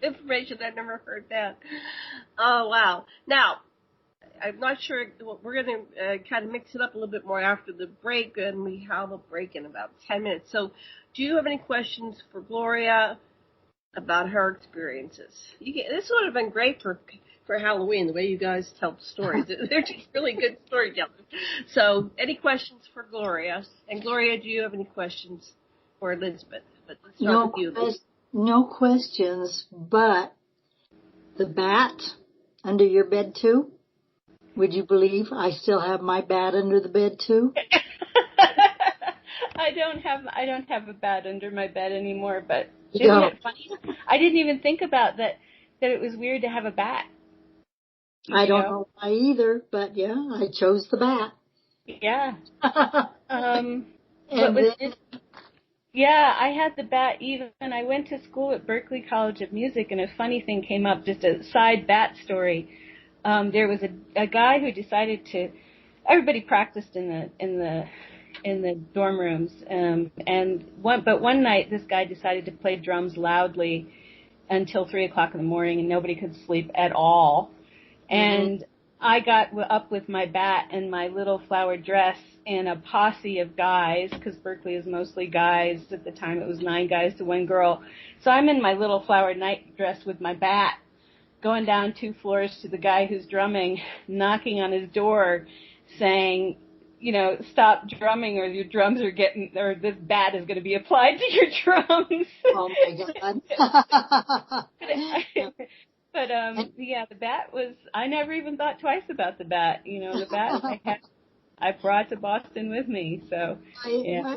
Speaker 3: information. I've never heard that. Oh, wow. Now, I'm not sure. We're going to kind of mix it up a little bit more after the break, and we have a break in about 10 minutes. So do you have any questions for Gloria about her experiences? This would have been great for Halloween, the way you guys tell stories. They're just really good storytellers. So any questions for Gloria? And Gloria, do you have any questions for Elizabeth? But let's start with you.
Speaker 6: No questions, but the bat under your bed too? Would you believe I still have my bat under the bed too?
Speaker 5: I don't have a bat under my bed anymore, but isn't it funny? I didn't even think about that it was weird to have a bat.
Speaker 6: I don't know why either, but yeah, I chose the bat.
Speaker 5: Yeah. Yeah, I had the bat even. I went to school at Berklee College of Music, and a funny thing came up, just a side bat story. There was a guy who decided to. Everybody practiced in the dorm rooms, but one night this guy decided to play drums loudly until 3:00 in the morning, and nobody could sleep at all. And I got up with my bat and my little flowered dress and a posse of guys, because Berklee is mostly guys. At the time, it was 9 guys to 1 girl. So I'm in my little flowered night dress with my bat, going down 2 floors to the guy who's drumming, knocking on his door, saying, stop drumming or your drums are or this bat is going to be applied to your drums.
Speaker 6: Oh my God.
Speaker 5: But, the bat was, I never even thought twice about the bat. The bat I brought to Boston with me, so, yeah.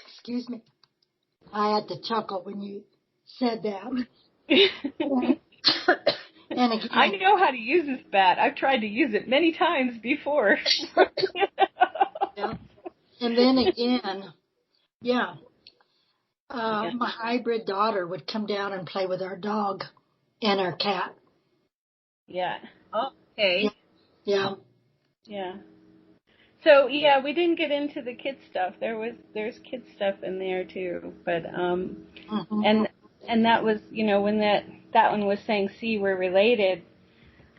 Speaker 6: Excuse me. I had to chuckle when you said that. And again,
Speaker 5: I know how to use this bat. I've tried to use it many times before.
Speaker 6: Yeah. And then again, my hybrid daughter would come down and play with our dog and our cat.
Speaker 5: Yeah.
Speaker 3: Okay.
Speaker 6: Yeah.
Speaker 5: Yeah. So we didn't get into the kid stuff. There's kid stuff in there too, but and that was when that one was saying, see, we're related.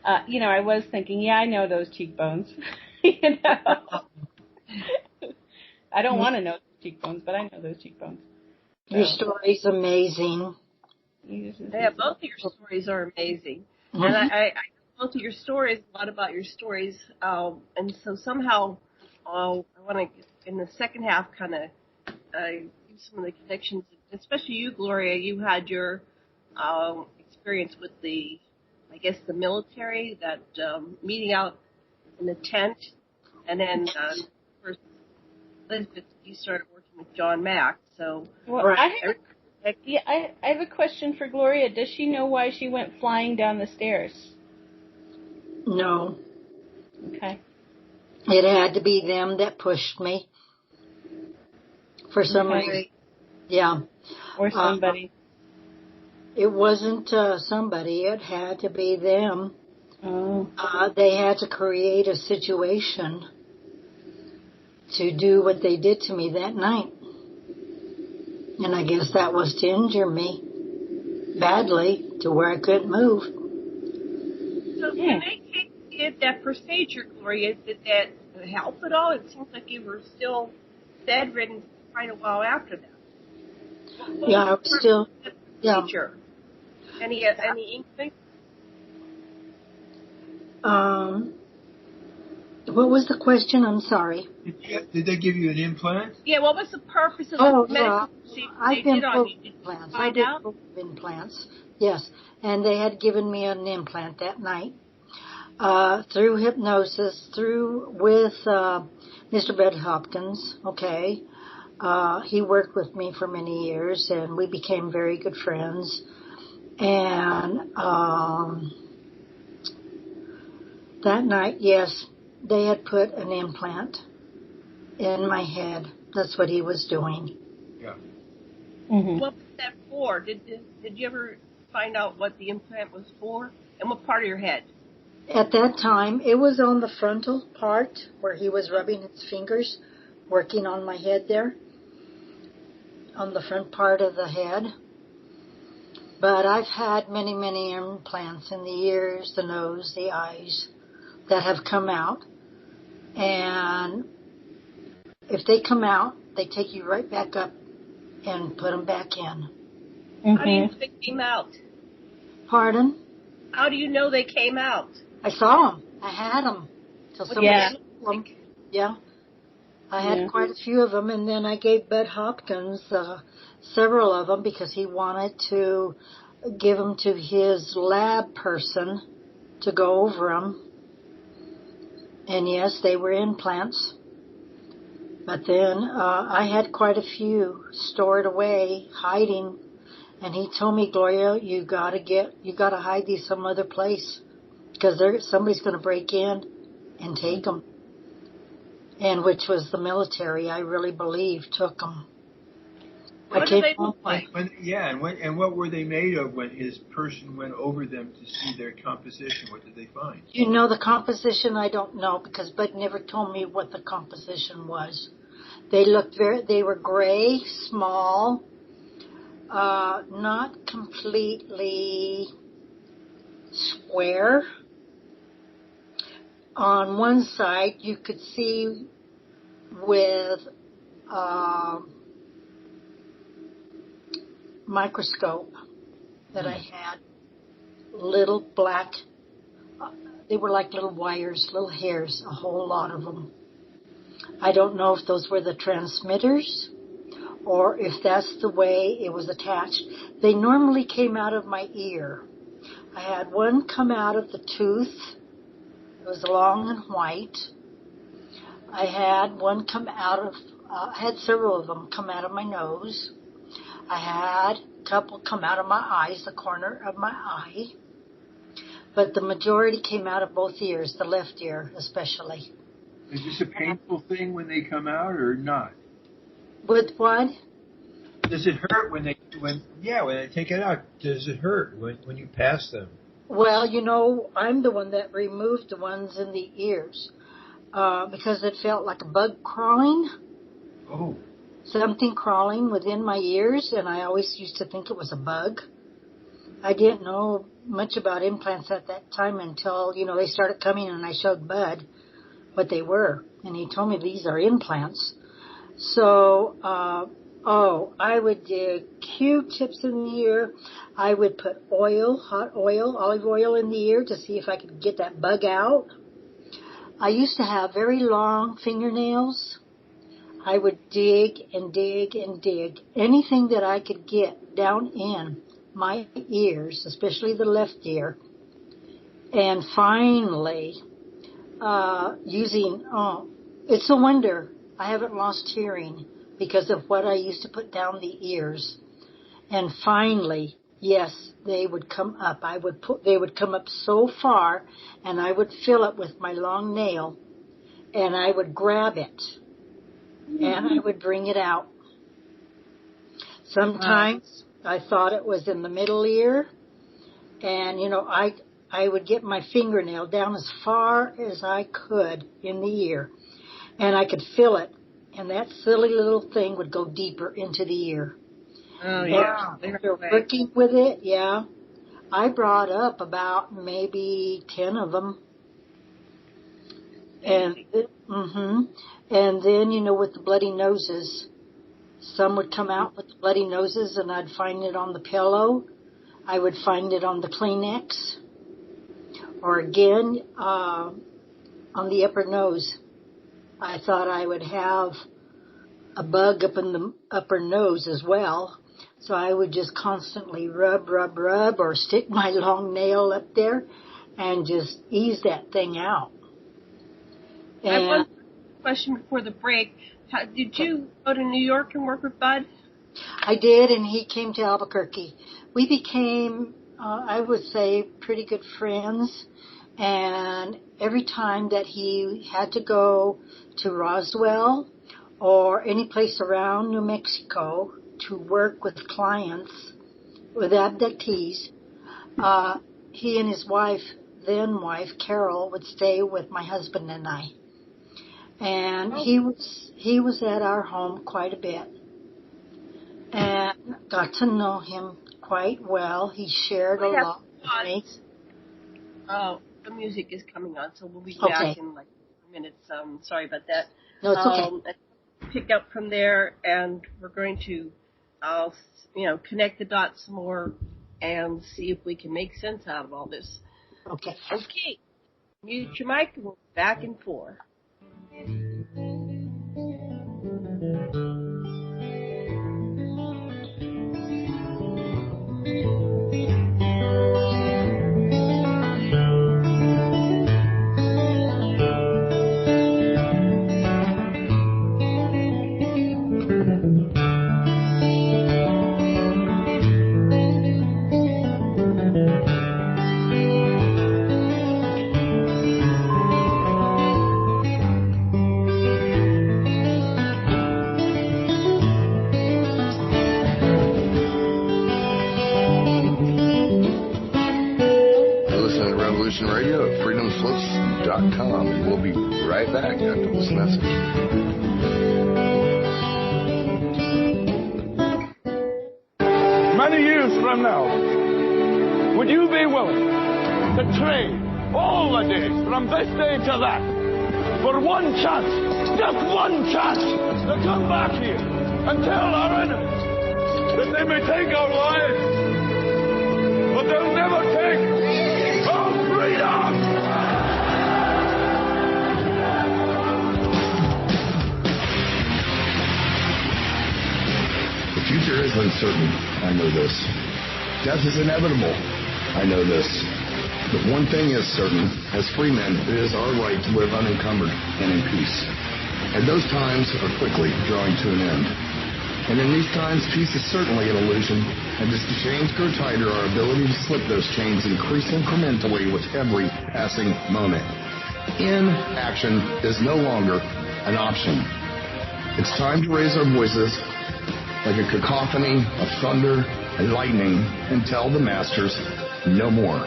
Speaker 5: I was thinking, I know those cheekbones. I don't want to know those cheekbones, but I know those cheekbones. So.
Speaker 6: Your story's amazing.
Speaker 3: Yeah, both of your stories are amazing. And I both of your stories, a lot about your stories. And so somehow I want to, in the second half, kind of give some of the connections, especially you, Gloria. You had your experience with the military, that meeting out in the tent. And then, first, Elizabeth, you started working with John Mack. So,
Speaker 5: I have a question for Gloria. Does she know why she went flying down the stairs?
Speaker 6: No.
Speaker 5: Okay.
Speaker 6: It had to be them that pushed me. For some reason. Yeah.
Speaker 5: Or somebody.
Speaker 6: It wasn't somebody. It had to be them.
Speaker 5: Oh.
Speaker 6: They had to create a situation to do what they did to me that night. And I guess that was to injure me badly to where I couldn't move.
Speaker 3: So when they did that procedure, Gloria, did that help at all? It seems like you were still bedridden quite a while after that.
Speaker 6: Yeah, I was still... Yeah.
Speaker 3: procedure? Any inkling?
Speaker 6: What was the question? I'm sorry.
Speaker 4: Did they give you an implant?
Speaker 3: Yeah, what was the purpose of
Speaker 6: Oh,
Speaker 3: the medical
Speaker 6: yeah.
Speaker 3: procedure
Speaker 6: I've
Speaker 3: they
Speaker 6: been
Speaker 3: did on
Speaker 6: full
Speaker 3: you? Did you
Speaker 6: implants. I
Speaker 3: find
Speaker 6: did
Speaker 3: out?
Speaker 6: full implants. Yes. And they had given me an implant that night. Through hypnosis, with Mr. Bed Hopkins, okay. He worked with me for many years, and we became very good friends. And that night, yes, they had put an implant in my head. That's what he was doing.
Speaker 4: Yeah.
Speaker 5: Mm-hmm.
Speaker 3: What was that for? Did you ever find out what the implant was for? And what part of your head?
Speaker 6: At that time, it was on the frontal part where he was rubbing his fingers, working on my head there, on the front part of the head. But I've had many, many implants in the ears, the nose, the eyes that have come out. And if they come out, they take you right back up and put them back in.
Speaker 5: Mm-hmm.
Speaker 3: How do you know they came out?
Speaker 6: Pardon?
Speaker 3: How do you know they came out?
Speaker 6: I saw them. I had them. Till somebody
Speaker 5: Yeah.
Speaker 6: stole them. Yeah. I had quite a few of them, and then I gave Bud Hopkins several of them because he wanted to give them to his lab person to go over them. And yes, they were implants. But then I had quite a few stored away, hiding. And he told me, Gloria, you gotta hide these some other place because somebody's going to break in and take them. And which was the military, I really believe, took them.
Speaker 3: What do they look
Speaker 4: And
Speaker 3: like?
Speaker 4: what were they made of when his person went over them to see their composition? What did they find?
Speaker 6: You know, the composition I don't know because Bud never told me what the composition was. They were gray, small, not completely square. On one side, you could see with microscope that I had little black, they were like little wires, little hairs, a whole lot of them. I don't know if those were the transmitters or if that's the way it was attached. They normally came out of my ear. I had one come out of the tooth. It was long and white. I had one come out of, I had several of them come out of my nose. I had a couple come out of my eyes, the corner of my eye. But the majority came out of both ears, the left ear especially.
Speaker 4: Is this a painful thing when they come out or not?
Speaker 6: With what?
Speaker 4: Does it hurt when they take it out? Does it hurt when you pass them?
Speaker 6: Well, you know, I'm the one that removed the ones in the ears because it felt like a bug crawling.
Speaker 4: Oh.
Speaker 6: Something crawling within my ears, and I always used to think it was a bug. I didn't know much about implants at that time until, they started coming and I showed Bud what they were. And he told me these are implants. So, I would dig Q-tips in the ear. I would put hot oil, olive oil in the ear to see if I could get that bug out. I used to have very long fingernails. I would dig and dig and dig. Anything that I could get down in my ears, especially the left ear. And finally, it's a wonder I haven't lost hearing because of what I used to put down the ears. And finally, yes, they would come up. They would come up so far, and I would fill it with my long nail, and I would grab it, and I would bring it out. Sometimes I thought it was in the middle ear, and, I would get my fingernail down as far as I could in the ear, and I could feel it, and that silly little thing would go deeper into the ear.
Speaker 3: Oh, yeah.
Speaker 6: Working with it, yeah. I brought up about maybe 10 of them. And then, with the bloody noses, Some would come out with bloody noses, and I'd find it on the pillow. I would find it on the Kleenex. Or again, on the upper nose. I thought I would have a bug up in the upper nose as well. So I would just constantly rub, or stick my long nail up there and just ease that thing out.
Speaker 3: I have one question before the break. Did you go to New York and work with Bud?
Speaker 6: I did, and he came to Albuquerque. We became, I would say, pretty good friends. And every time that he had to go to Roswell or any place around New Mexico to work with clients, with abductees, he and his then wife, Carol, would stay with my husband and I. And he was at our home quite a bit. And got to know him quite well. He shared a lot with me.
Speaker 3: Oh, the music is coming on, so we'll be back in like 4 minutes. Sorry about that.
Speaker 6: No, it's okay.
Speaker 3: Pick up from there, and we're going to, connect the dots more and see if we can make sense out of all this.
Speaker 6: Okay.
Speaker 3: Okay. Mute your mic, and we'll be back in 4.
Speaker 1: Radio at freedomslips.com, and we'll be right back after this message.
Speaker 7: Many years from now, would you be willing to trade all the days from this day to that for one chance, just one chance, to come back here and tell our enemies that they may take our lives, but they'll never take our freedom!
Speaker 1: The future is uncertain. I know this. Death is inevitable. I know this. But one thing is certain. As free men, it is our right to live unencumbered and in peace. And those times are quickly drawing to an end. And in these times, peace is certainly an illusion. And as the chains grow tighter, our ability to slip those chains increase incrementally with every passing moment. Inaction is no longer an option. It's time to raise our voices like a cacophony of thunder and lightning and tell the masters no more.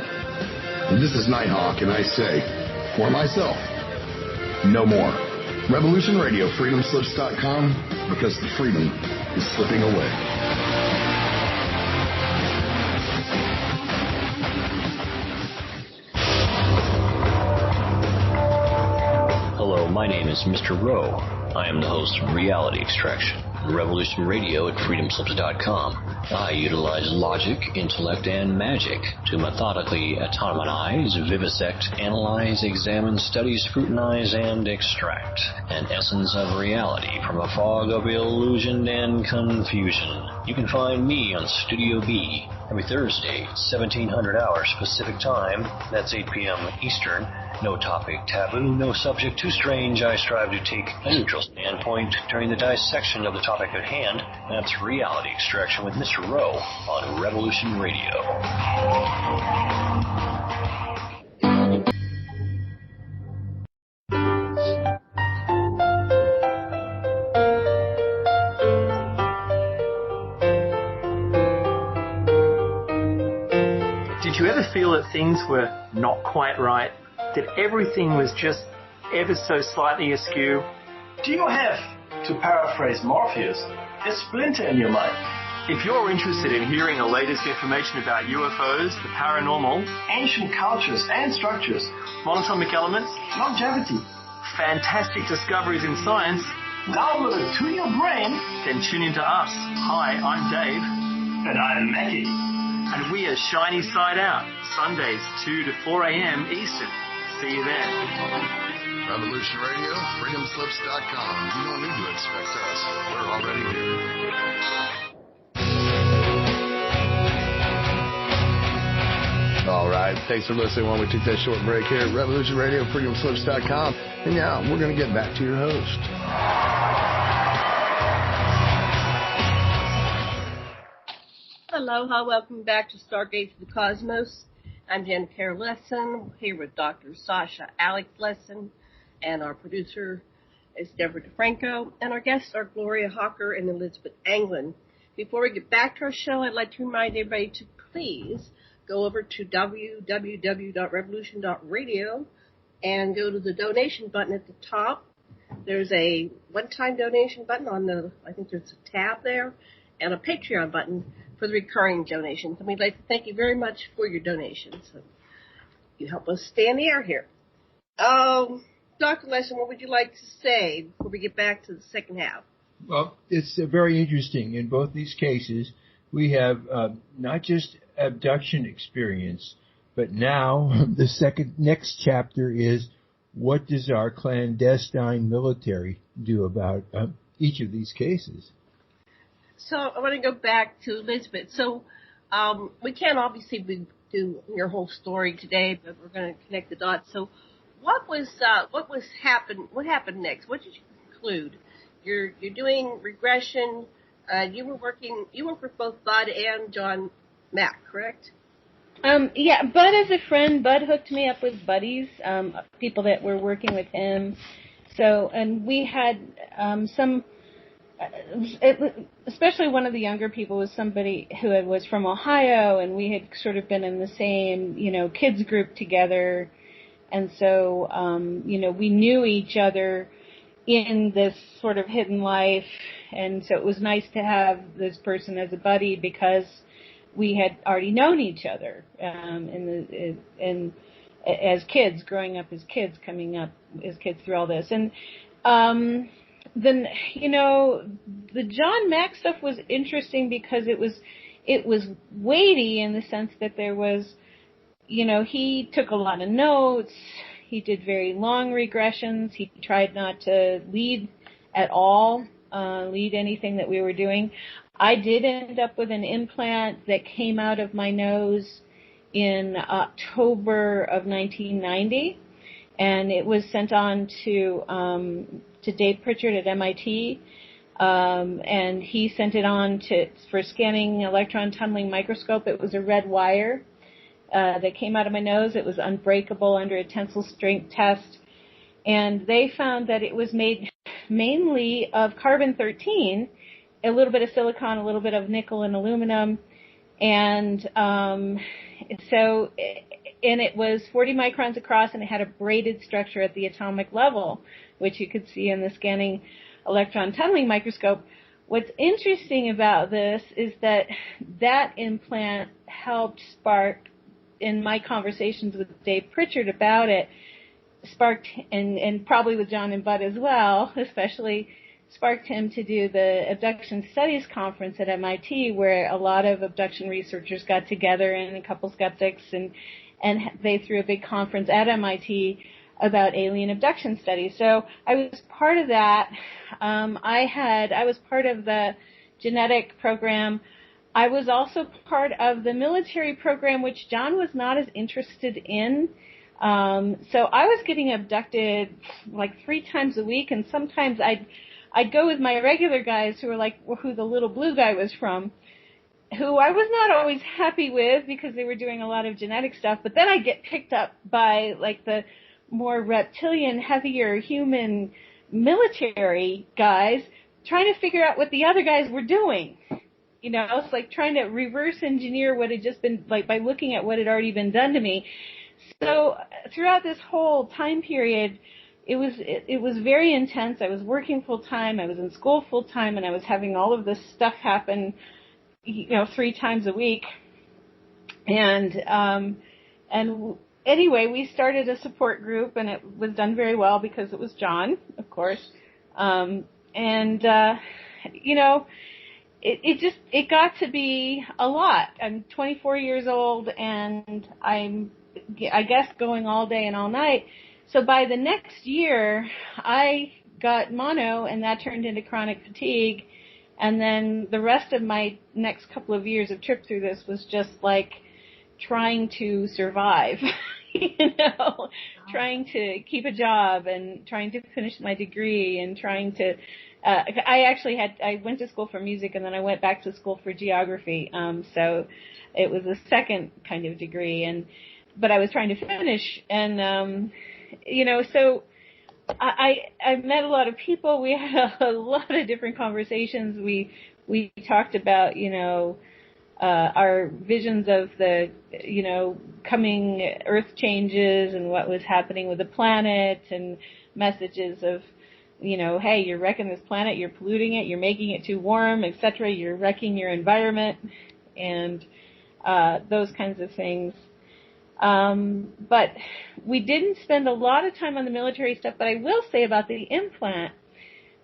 Speaker 1: And this is Nighthawk, and I say, for myself, no more. Revolution Radio, freedomslips.com, because the freedom is slipping away.
Speaker 8: Hello, my name is Mr. Rowe. I am the host of Reality Extraction, Revolution Radio at freedomslips.com. I utilize logic, intellect, and magic to methodically atomize, vivisect, analyze, examine, study, scrutinize, and extract an essence of reality from a fog of illusion and confusion. You can find me on Studio B every Thursday, 1700 hours Pacific Time. That's 8 p.m. Eastern. No topic taboo, no subject too strange. I strive to take a neutral standpoint during the dissection of the topic at hand. That's Reality Extraction with Mr. Rowe on Revolution Radio.
Speaker 9: Did you ever feel that things were not quite right? That everything was just ever so slightly askew?
Speaker 10: Do you have, to paraphrase Morpheus, a splinter in your mind?
Speaker 9: If you're interested in hearing the latest information about UFOs, the paranormal,
Speaker 10: ancient cultures and structures,
Speaker 9: monatomic elements,
Speaker 10: longevity,
Speaker 9: fantastic discoveries in science,
Speaker 10: download it to your brain.
Speaker 9: Then tune into us. Hi, I'm Dave.
Speaker 10: And I'm Mackie.
Speaker 9: And we are Shiny Side Out, Sundays 2 to 4 a.m. Eastern. See you then.
Speaker 1: Revolution Radio, freedomslips.com. You don't need to expect us. We're already here. All right. Thanks for listening while we took that short break here at Revolution Radio, freedomslips.com. And now we're going to get back to your host.
Speaker 3: Aloha, welcome back to Stargate to the Cosmos. I'm Jen Care Lesson, here with Dr. Sasha Alex Lesson, and our producer is Deborah DeFranco, and our guests are Gloria Hawker and Elizabeth Anglin. Before we get back to our show, I'd like to remind everybody to please go over to www.revolution.radio and go to the donation button at the top. There's a one-time donation button I think there's a tab there, and a Patreon button for the recurring donations. And we'd like to thank you very much for your donations. You help us stay in the air here. Dr. Lesson, what would you like to say before we get back to the second half?
Speaker 4: Well, it's very interesting. In both these cases, we have not just abduction experience, but now the next chapter is, what does our clandestine military do about each of these cases?
Speaker 3: So I want to go back to Elizabeth. So we can't obviously do your whole story today, but we're going to connect the dots. So what happened next? What did you conclude? You're doing regression. You work with both Bud and John Mack, correct?
Speaker 5: Yeah, Bud as a friend. Bud hooked me up with buddies, people that were working with him. So, and we had especially one of the younger people was somebody who was from Ohio, and we had sort of been in the same, kids group together. And so, we knew each other in this sort of hidden life. And so it was nice to have this person as a buddy because we had already known each other, as kids, growing up as kids, coming up as kids through all this. And, then, the John Mack stuff was interesting because it was weighty in the sense that there was, he took a lot of notes. He did very long regressions. He tried not to lead at all, lead anything that we were doing. I did end up with an implant that came out of my nose in October of 1990, and it was sent on to Dave Pritchard at MIT, and he sent it on for scanning electron tunneling microscope. It was a red wire that came out of my nose. It was unbreakable under a tensile strength test, and they found that it was made mainly of carbon-13, a little bit of silicon, a little bit of nickel and aluminum, and it was 40 microns across, and it had a braided structure at the atomic level, which you could see in the scanning electron tunneling microscope. What's interesting about this is that implant helped spark, in my conversations with Dave Pritchard about it, sparked, and probably with John and Bud as well, especially, sparked him to do the Abduction Studies Conference at MIT, where a lot of abduction researchers got together and a couple skeptics, and they threw a big conference at MIT about alien abduction studies. So I was part of that. I was part of the genetic program. I was also part of the military program, which John was not as interested in. So I was getting abducted like 3 times a week, and sometimes I'd go with my regular guys who the little blue guy was from, who I was not always happy with because they were doing a lot of genetic stuff. But then I'd get picked up by like the more reptilian, heavier human military guys trying to figure out what the other guys were doing. It's like trying to reverse engineer what had just been, like, by looking at what had already been done to me. So throughout this whole time period, it was very intense. I was working full time, I was in school full time, and I was having all of this stuff happen, 3 times a week. And anyway, we started a support group, and it was done very well because it was John, of course. And, it got to be a lot. I'm 24 years old and I guess going all day and all night. So by the next year, I got mono and that turned into chronic fatigue. And then the rest of my next couple of years of trip through this was just like trying to survive, trying to keep a job and trying to finish my degree and trying to, I went to school for music and then I went back to school for geography. So it was a second kind of degree but I was trying to finish and, so I met a lot of people. We had a lot of different conversations. We talked about, our visions of the, coming earth changes and what was happening with the planet and messages of, hey, you're wrecking this planet, you're polluting it, you're making it too warm, etc. You're wrecking your environment and those kinds of things. But we didn't spend a lot of time on the military stuff, but I will say about the implant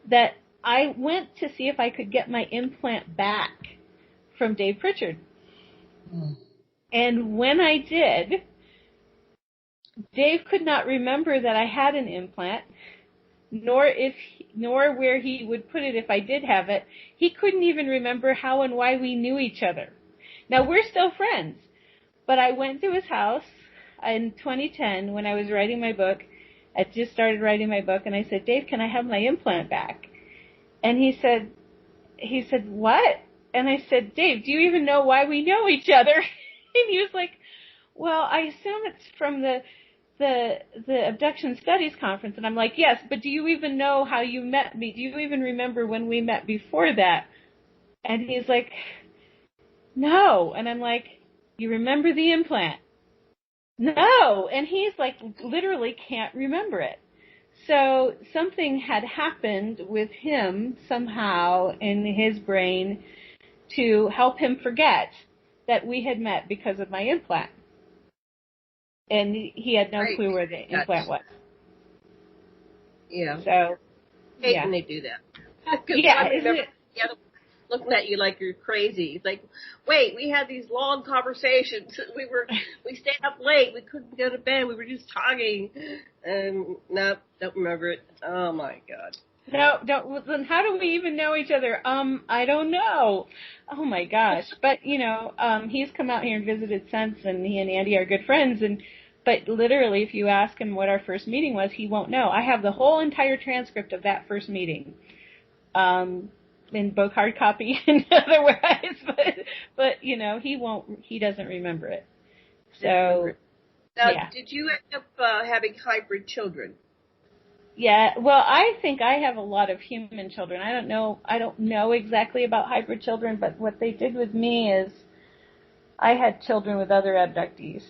Speaker 5: that I went to see if I could get my implant back from Dave Pritchard. And when I did, Dave could not remember that I had an implant, nor where he would put it if I did have it. He couldn't even remember how and why we knew each other. Now, we're still friends, but I went to his house in 2010 when I was writing my book. I just started writing my book, and I said, Dave, can I have my implant back? And he said, what? And I said, Dave, do you even know why we know each other? And he was like, well, I assume it's from the Abduction Studies Conference. And I'm like, yes, but do you even know how you met me? Do you even remember when we met before that? And he's like, no. And I'm like, you remember the implant? No. And he's like, literally can't remember it. So something had happened with him somehow in his brain to help him forget that we had met because of my implant. And he had no clue where the implant was.
Speaker 3: Yeah.
Speaker 5: So,
Speaker 3: hate when they do that.
Speaker 5: Yeah,
Speaker 3: I remember looking at you like you're crazy. It's like, wait, we had these long conversations. We stayed up late. We couldn't go to bed. We were just talking. Nope, don't remember it. Oh my God.
Speaker 5: No, don't. Then how do we even know each other? I don't know. Oh my gosh. But he's come out here and visited since, and he and Andy are good friends. But literally, if you ask him what our first meeting was, he won't know. I have the whole entire transcript of that first meeting, in both hard copy and otherwise. But he doesn't remember it. So.
Speaker 3: Now,
Speaker 5: yeah.
Speaker 3: Did you end up having hybrid children?
Speaker 5: Yeah, well, I think I have a lot of human children. I don't know exactly about hybrid children, but what they did with me is I had children with other abductees.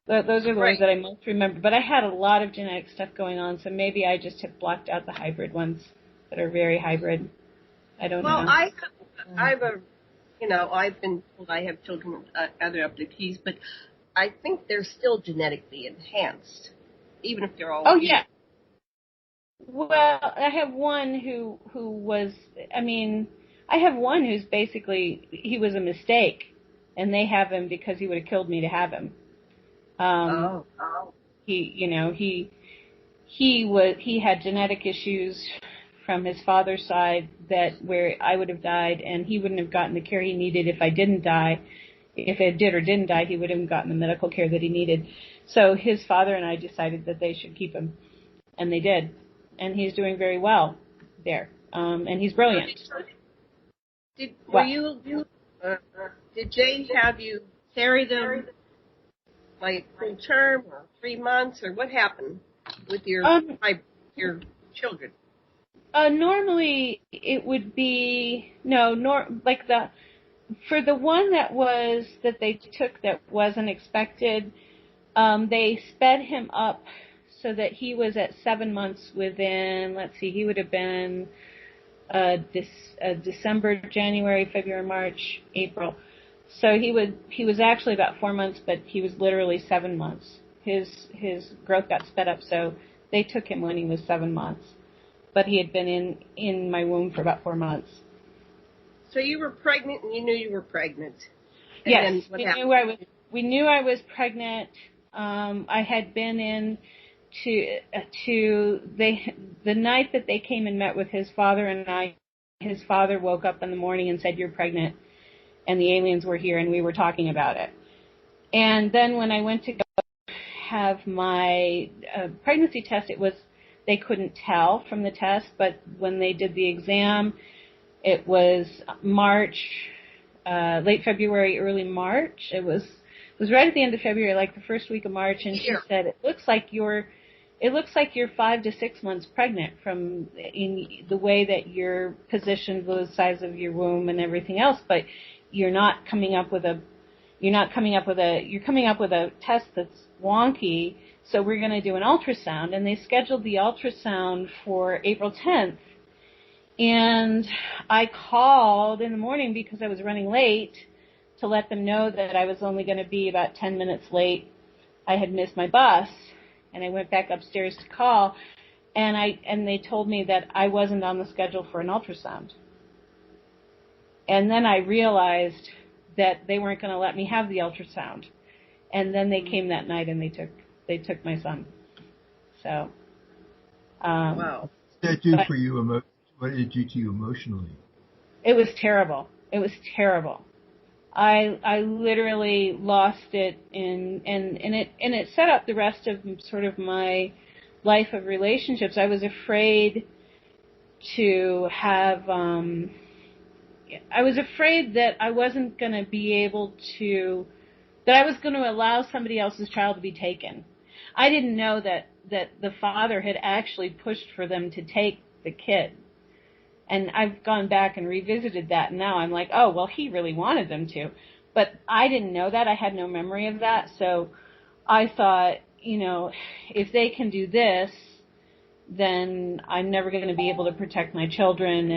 Speaker 5: Those are the ones that I most remember. But I had a lot of genetic stuff going on, so maybe I just have blocked out the hybrid ones that are very hybrid. I don't know.
Speaker 3: Well, I've been told I have children with other abductees, but I think they're still genetically enhanced, even if they're all.
Speaker 5: Oh, yeah. Well, I have one who was, I have one who's basically, he was a mistake, and they have him because he would have killed me to have him. He had genetic issues from his father's side where I would have died, and he wouldn't have gotten the care he needed if I didn't die. If I did or didn't die, he wouldn't have gotten the medical care that he needed. So his father and I decided that they should keep him, and they did. And he's doing very well there. And he's brilliant.
Speaker 3: Did Jay have you carry them like full term or 3 months, or what happened with your children?
Speaker 5: Normally it would be for the one that they took that wasn't expected, they sped him up so that he was at 7 months within, he would have been December, January, February, March, April. So he was actually about 4 months, but he was literally 7 months. His growth got sped up, so they took him when he was 7 months. but he had been in my womb for about 4 months.
Speaker 3: So you were pregnant, and you knew you were pregnant. And
Speaker 5: Yes,
Speaker 3: then what
Speaker 5: we knew I was pregnant. I had been in the night that they came and met with his father and I. His father woke up in the morning and said, "You're pregnant," and the aliens were here and we were talking about it. And then when I went to go have my pregnancy test, they couldn't tell from the test, but when they did the exam, it was March, late February, early March. It was right at the end of February, like the first week of March, and she said, it looks like you're 5 to 6 months pregnant from in the way that you're positioned, the size of your womb and everything else, but you're coming up with a test that's wonky, so we're going to do an ultrasound. And they scheduled the ultrasound for April 10th. And I called in the morning because I was running late to let them know that I was only going to be about 10 minutes late. I had missed my bus, and I went back upstairs to call, and they told me that I wasn't on the schedule for an ultrasound. And then I realized that they weren't going to let me have the ultrasound. And then they came that night and they took my son. So,
Speaker 3: wow.
Speaker 4: What did that do for you? What did it do to you emotionally?
Speaker 5: It was terrible. It was terrible. I literally lost it, and it set up the rest of sort of my life of relationships. I was afraid to have. I was afraid that I wasn't going to be able to, that I was going to allow somebody else's child to be taken. I didn't know that the father had actually pushed for them to take the kid. And I've gone back and revisited that, and now I'm like, oh, well, he really wanted them to. But I didn't know that. I had no memory of that. So I thought, if they can do this, then I'm never going to be able to protect my children,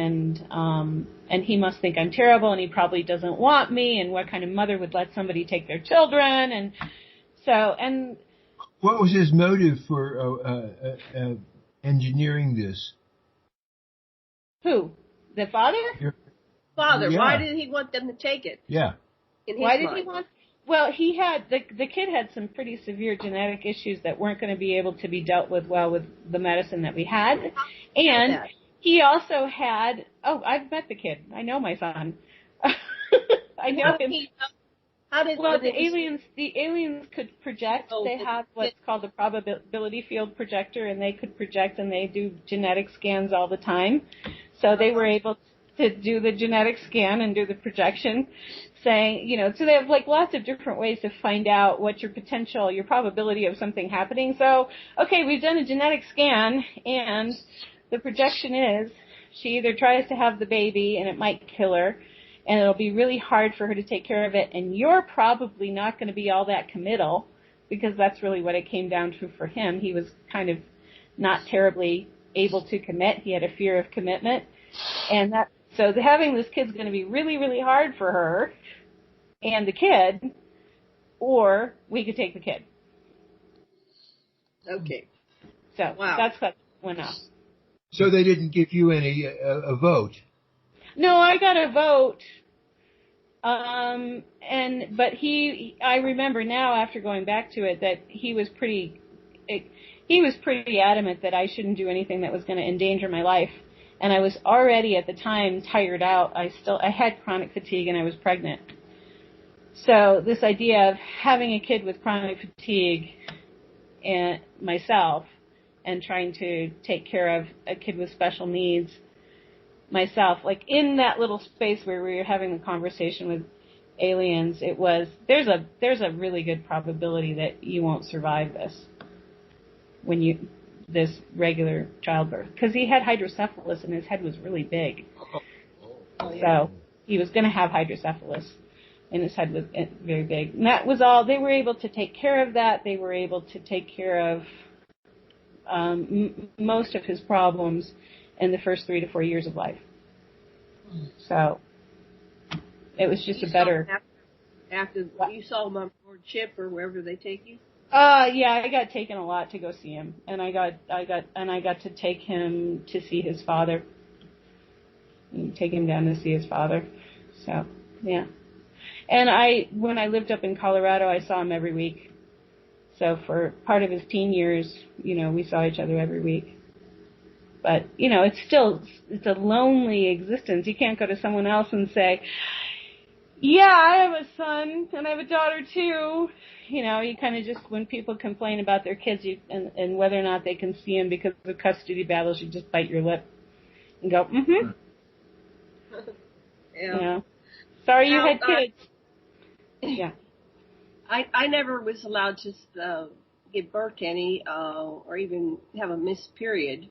Speaker 5: and he must think I'm terrible, and he probably doesn't want me, and what kind of mother would let somebody take their children, and
Speaker 4: what was his motive for engineering this?
Speaker 5: Who? The father?
Speaker 3: Your father.
Speaker 4: Yeah.
Speaker 3: Why did he want them to take it?
Speaker 4: Yeah.
Speaker 5: Why did he want? Well, he had the kid had some pretty severe genetic issues that weren't going to be able to be dealt with well with the medicine that we had, and he also had. Oh, I've met the kid. I know my son. I know him. The aliens could project. They have what's called a probability field projector, and they could project, and they do genetic scans all the time. So they were able to do the genetic scan and do the projection, saying, so they have like lots of different ways to find out what your probability of something happening. So, okay, we've done a genetic scan, and the projection is she either tries to have the baby and it might kill her, and it'll be really hard for her to take care of it, and you're probably not going to be all that committal, because that's really what it came down to for him. He was kind of not terribly able to commit. He had a fear of commitment, and so having this kid's going to be really, really hard for her and the kid, or we could take the kid.
Speaker 3: Okay.
Speaker 5: So that's what went up.
Speaker 4: So they didn't give you a vote?
Speaker 5: No, I got a vote. But I remember now after going back to it that he was pretty adamant that I shouldn't do anything that was going to endanger my life. And I was already at the time tired out. I had chronic fatigue and I was pregnant. So this idea of having a kid with chronic fatigue and myself and trying to take care of a kid with special needs myself, like in that little space where we were having the conversation with aliens, it was, there's a really good probability that you won't survive this regular childbirth, because he had hydrocephalus and his head was really big. So he was going to have hydrocephalus and his head was very big. And that was all. They were able to take care of that. They were able to take care of most of his problems in the first 3 to 4 years of life. So it was just a better.
Speaker 3: After you saw him on board ship or wherever they take you?
Speaker 5: Yeah, I got taken a lot to go see him, and I got to take him to see his father. Take him down to see his father. So, yeah. And when I lived up in Colorado, I saw him every week. So for part of his teen years, we saw each other every week. But, it's a lonely existence. You can't go to someone else and say, yeah, I have a son, and I have a daughter too. You kind of just, when people complain about their kids and whether or not they can see them because of custody battles, you just bite your lip and go, mm-hmm.
Speaker 3: Yeah.
Speaker 5: Sorry you had kids. Yeah.
Speaker 3: I never was allowed to give birth to any or even have a missed period,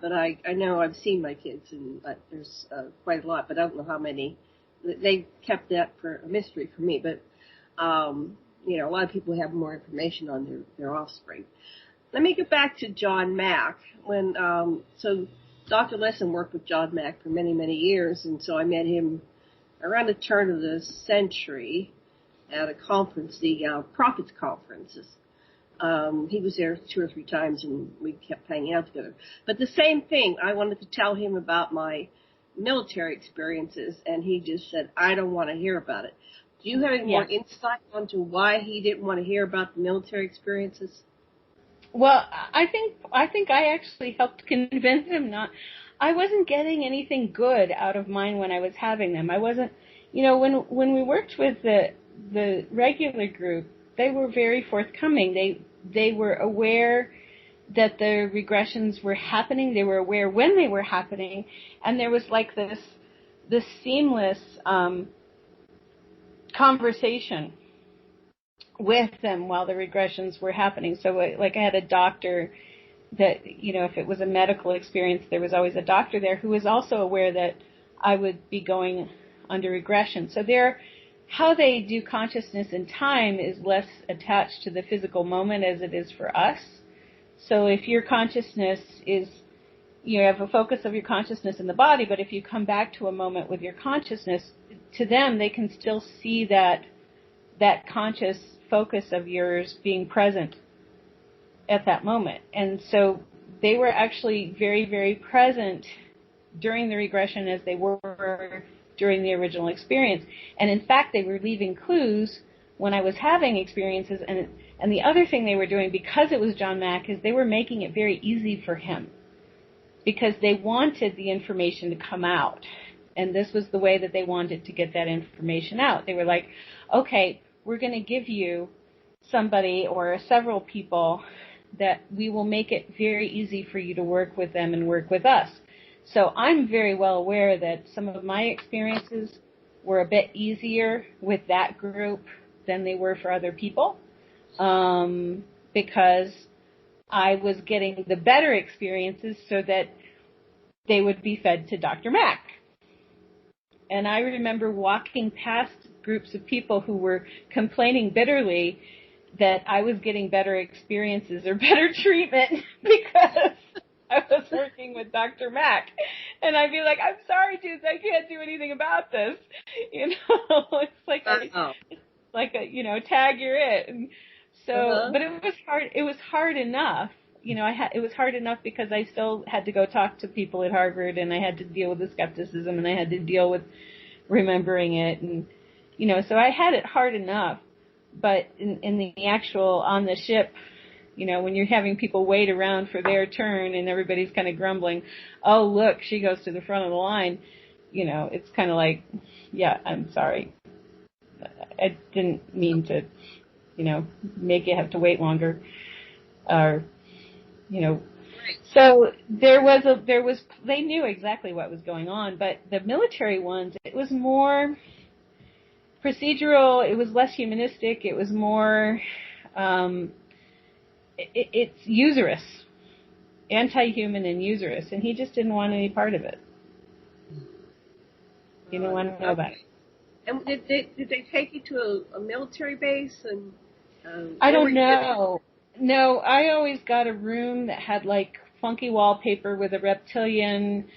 Speaker 3: but I know I've seen my kids, and there's quite a lot, but I don't know how many. They kept that for a mystery for me, but a lot of people have more information on their offspring. Let me get back to John Mack. So Dr. Lesson worked with John Mack for many, many years, and so I met him around the turn of the century at a conference, the Prophets Conferences. He was there 2 or 3 times, and we kept hanging out together. But the same thing, I wanted to tell him about my military experiences, and he just said, I don't want to hear about it. Do you have any more insight onto why he didn't want to hear about the military experiences?
Speaker 5: Well, I think I actually helped convince him not. I wasn't getting anything good out of mine when I was having them. I wasn't, when we worked with the regular group, they were very forthcoming. They were aware that the regressions were happening. They were aware when they were happening, and there was like this seamless conversation with them while the regressions were happening. So, like, I had a doctor that, if it was a medical experience, there was always a doctor there who was also aware that I would be going under regression. So how they do consciousness in time is less attached to the physical moment as it is for us. So if your consciousness is, you have a focus of your consciousness in the body, but if you come back to a moment with your consciousness, to them, they can still see that conscious focus of yours being present at that moment. And so they were actually very, very present during the regression as they were during the original experience. And in fact, they were leaving clues when I was having experiences. And the other thing they were doing, because it was John Mack, is they were making it very easy for him, because they wanted the information to come out. And this was the way that they wanted to get that information out. They were like, okay, we're going to give you somebody or several people that we will make it very easy for you to work with them and work with us. So I'm very well aware that some of my experiences were a bit easier with that group than they were for other people, because I was getting the better experiences so that they would be fed to Dr. Mack. And I remember walking past groups of people who were complaining bitterly that I was getting better experiences or better treatment because I was working with Dr. Mack. And I'd be like, I'm sorry, dudes, I can't do anything about this. It's like, tag you're it. And so, but it was hard enough. It was hard enough because I still had to go talk to people at Harvard, and I had to deal with the skepticism, and I had to deal with remembering it. And, so I had it hard enough. But in the actual on the ship, when you're having people wait around for their turn and everybody's kind of grumbling, oh, look, she goes to the front of the line, it's kind of like, yeah, I'm sorry. I didn't mean to, make you have to wait longer. Or, so they knew exactly what was going on, but the military ones, it was more procedural, it was less humanistic, it was more, it's usurious, anti-human and usurious, and he just didn't want any part of it. He didn't want to know about it.
Speaker 3: And did they take you to a military base? And
Speaker 5: I don't know. No, I always got a room that had like funky wallpaper with a reptilian,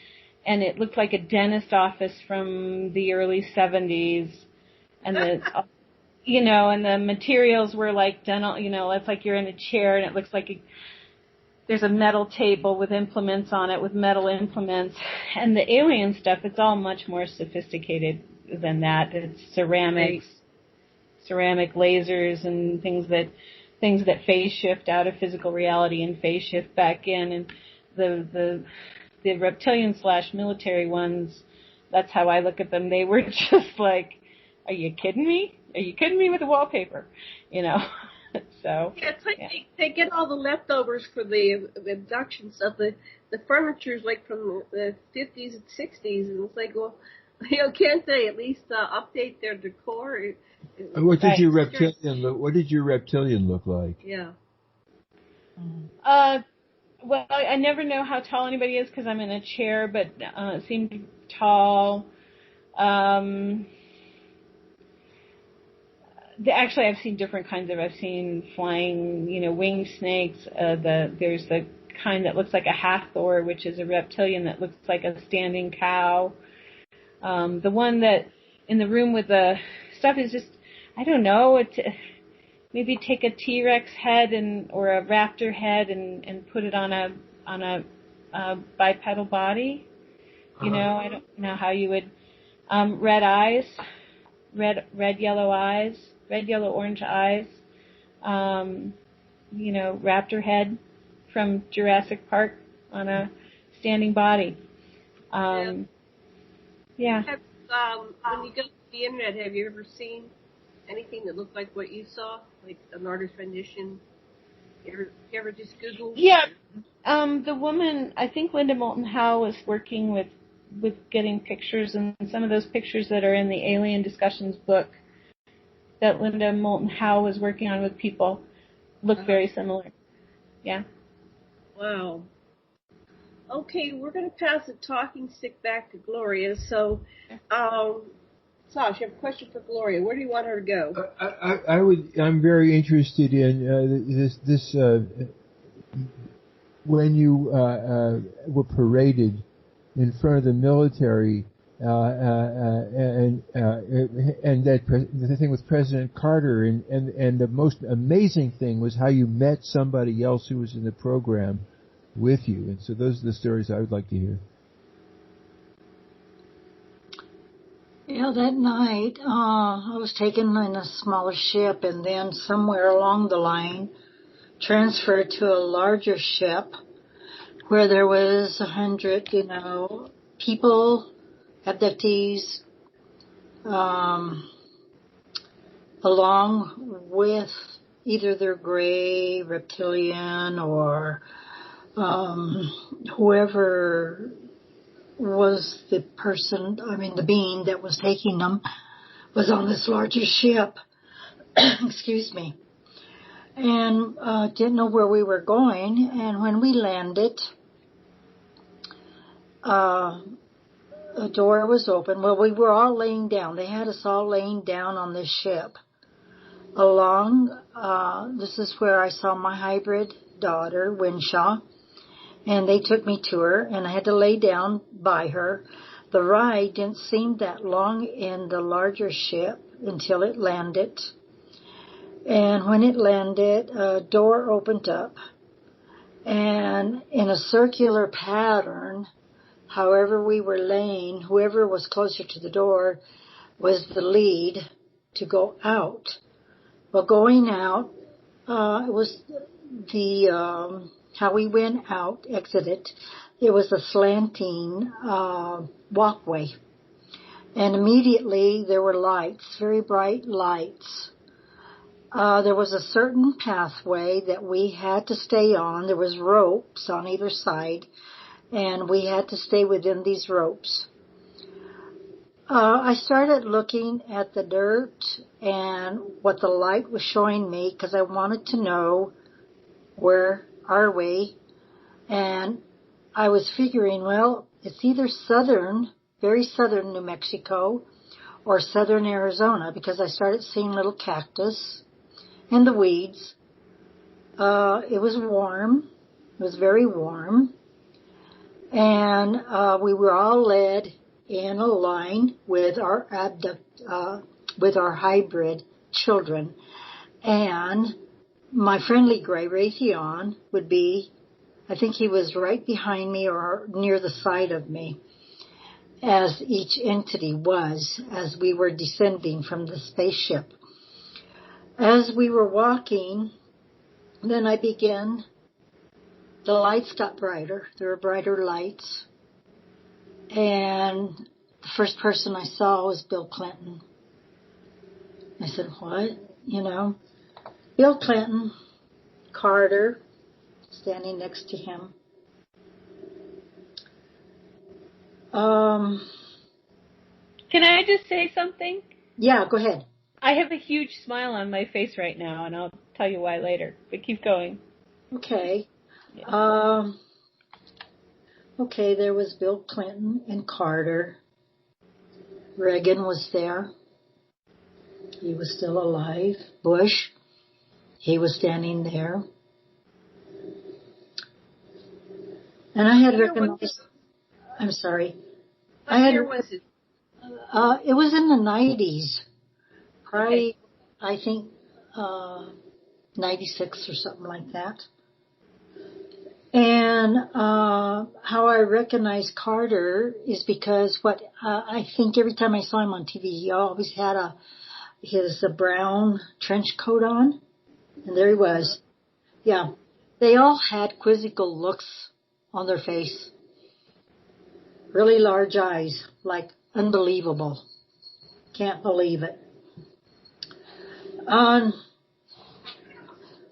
Speaker 5: and it looked like a dentist office from the early 70s. And and the materials were like done, it's like you're in a chair and it looks like there's a metal table with implements on it, with metal implements. And the alien stuff, it's all much more sophisticated than that. It's ceramic lasers and things that phase shift out of physical reality and phase shift back in. And the reptilian / military ones, that's how I look at them. They were just like, are you kidding me? Are you kidding me with the wallpaper? So
Speaker 3: yeah, it's like they get all the leftovers for the abduction stuff. The furniture's like from the 50s and 60s, and it's like, well, can't they at least update their decor?
Speaker 4: What did your reptilian look? What did your reptilian look like?
Speaker 3: Yeah.
Speaker 5: Well, I never know how tall anybody is because I'm in a chair, but it seemed tall. Actually, I've seen different kinds of. I've seen flying, winged snakes. There's the kind that looks like a Hathor, which is a reptilian that looks like a standing cow. The one that in the room with the stuff is just, I don't know. Maybe take a T-Rex head or a raptor head and put it on a bipedal body. I don't know how you would. Red eyes, red yellow eyes. Red, yellow, orange eyes, raptor head from Jurassic Park on a standing body. Yeah.
Speaker 3: When you go to the internet, have you ever seen anything that looked like what you saw, like an artist rendition? You ever just Google?
Speaker 5: Yeah. The woman, I think Linda Moulton Howe was working with getting pictures, and some of those pictures that are in the Alien Discussions book that Linda Moulton Howe was working on with people look very similar. Yeah.
Speaker 3: Wow. Okay, we're going to pass the talking stick back to Gloria. So, Sasha, I have a question for Gloria. Where do you want her to go?
Speaker 4: I'm very interested in this. When you were paraded in front of the military. And that the thing with President Carter and the most amazing thing was how you met somebody else who was in the program with you, and so those are the stories I would like to hear.
Speaker 6: That night I was taken in a smaller ship, and then somewhere along the line transferred to a larger ship where there was 100 people, abductees, along with either their gray reptilian or whoever was the being that was taking them was on this larger ship. Excuse me. And didn't know where we were going. And when we landed, the door was open. Well, we were all laying down. They had us all laying down on this ship. This is where I saw my hybrid daughter, Winshaw, and they took me to her, and I had to lay down by her. The ride didn't seem that long in the larger ship until it landed. And when it landed, a door opened up, and in a circular pattern, however we were laying, whoever was closer to the door was the lead to go out. Well, going out, it was how we went out, exited. It was a slanting walkway. And immediately there were lights, very bright lights. There was a certain pathway that we had to stay on. There was ropes on either side, and we had to stay within these ropes. I started looking at the dirt and what the light was showing me because I wanted to know where are we. And I was figuring, well, it's either very southern New Mexico or southern Arizona, because I started seeing little cactus and the weeds. It was warm. It was very warm. And we were all led in a line with our hybrid children. And my friendly gray Raytheon would be, I think he was right behind me or near the side of me, as each entity was, as we were descending from the spaceship. As we were walking, then I began, the lights got brighter. There were brighter lights. And the first person I saw was Bill Clinton. I said, what? You know, Bill Clinton, Carter, standing next to him.
Speaker 5: Can I just say something?
Speaker 6: Yeah, go ahead.
Speaker 5: I have a huge smile on my face right now, and I'll tell you why later. But keep going.
Speaker 6: Okay.
Speaker 5: Yeah.
Speaker 6: Okay, there was Bill Clinton and Carter. Reagan was there. He was still alive. Bush, he was standing there. And I had recognized, I'm sorry.
Speaker 3: What year was it?
Speaker 6: It was in the 90s. Probably, I think, 96 or something like that. And how I recognized Carter is because I think every time I saw him on TV, he always had his brown trench coat on. And there he was. Yeah. They all had quizzical looks on their face. Really large eyes, like unbelievable. Can't believe it.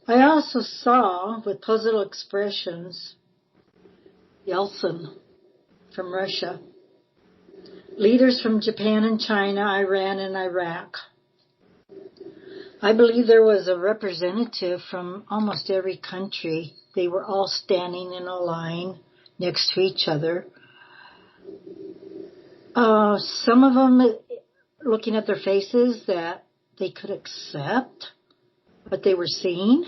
Speaker 6: I also saw, with puzzled expressions, Yeltsin from Russia, leaders from Japan and China, Iran and Iraq. I believe there was a representative from almost every country. They were all standing in a line next to each other. Some of them looking at their faces that they could accept what they were seeing,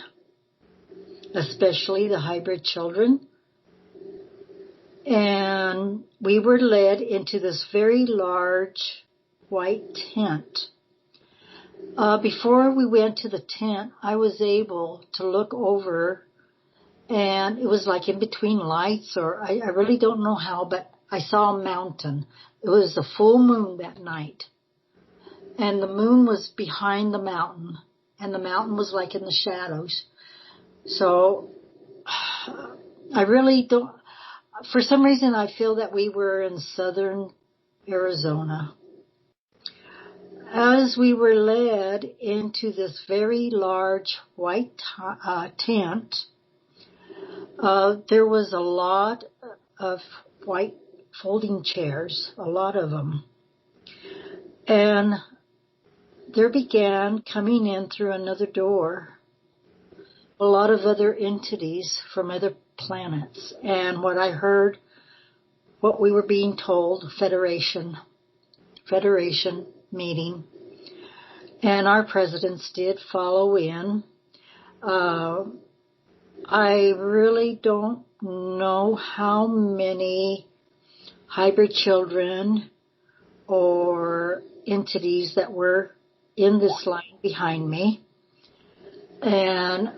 Speaker 6: especially the hybrid children. And we were led into this very large white tent. Before we went to the tent, I was able to look over, and it was like in between lights, or I really don't know how, but I saw a mountain. It was a full moon that night, and the moon was behind the mountain, and the mountain was like in the shadows. So I really don't, for some reason I feel that we were in southern Arizona. As we were led into this very large white tent, there was a lot of white folding chairs, a lot of them. And there began coming in through another door a lot of other entities from other planets. And what I heard, what we were being told, Federation meeting. And our presidents did follow in. I really don't know how many hybrid children or entities that were in this line behind me. And,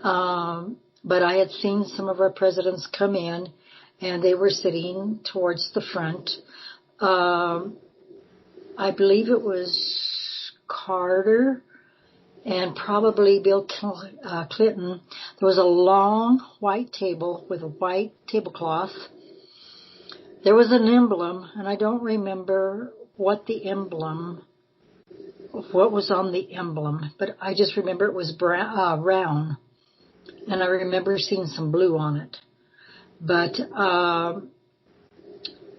Speaker 6: but I had seen some of our presidents come in, and they were sitting towards the front. I believe it was Carter and probably Bill Clinton. There was a long white table with a white tablecloth. There was an emblem, and I don't remember what was on the emblem, but I just remember it was round, and I remember seeing some blue on it. But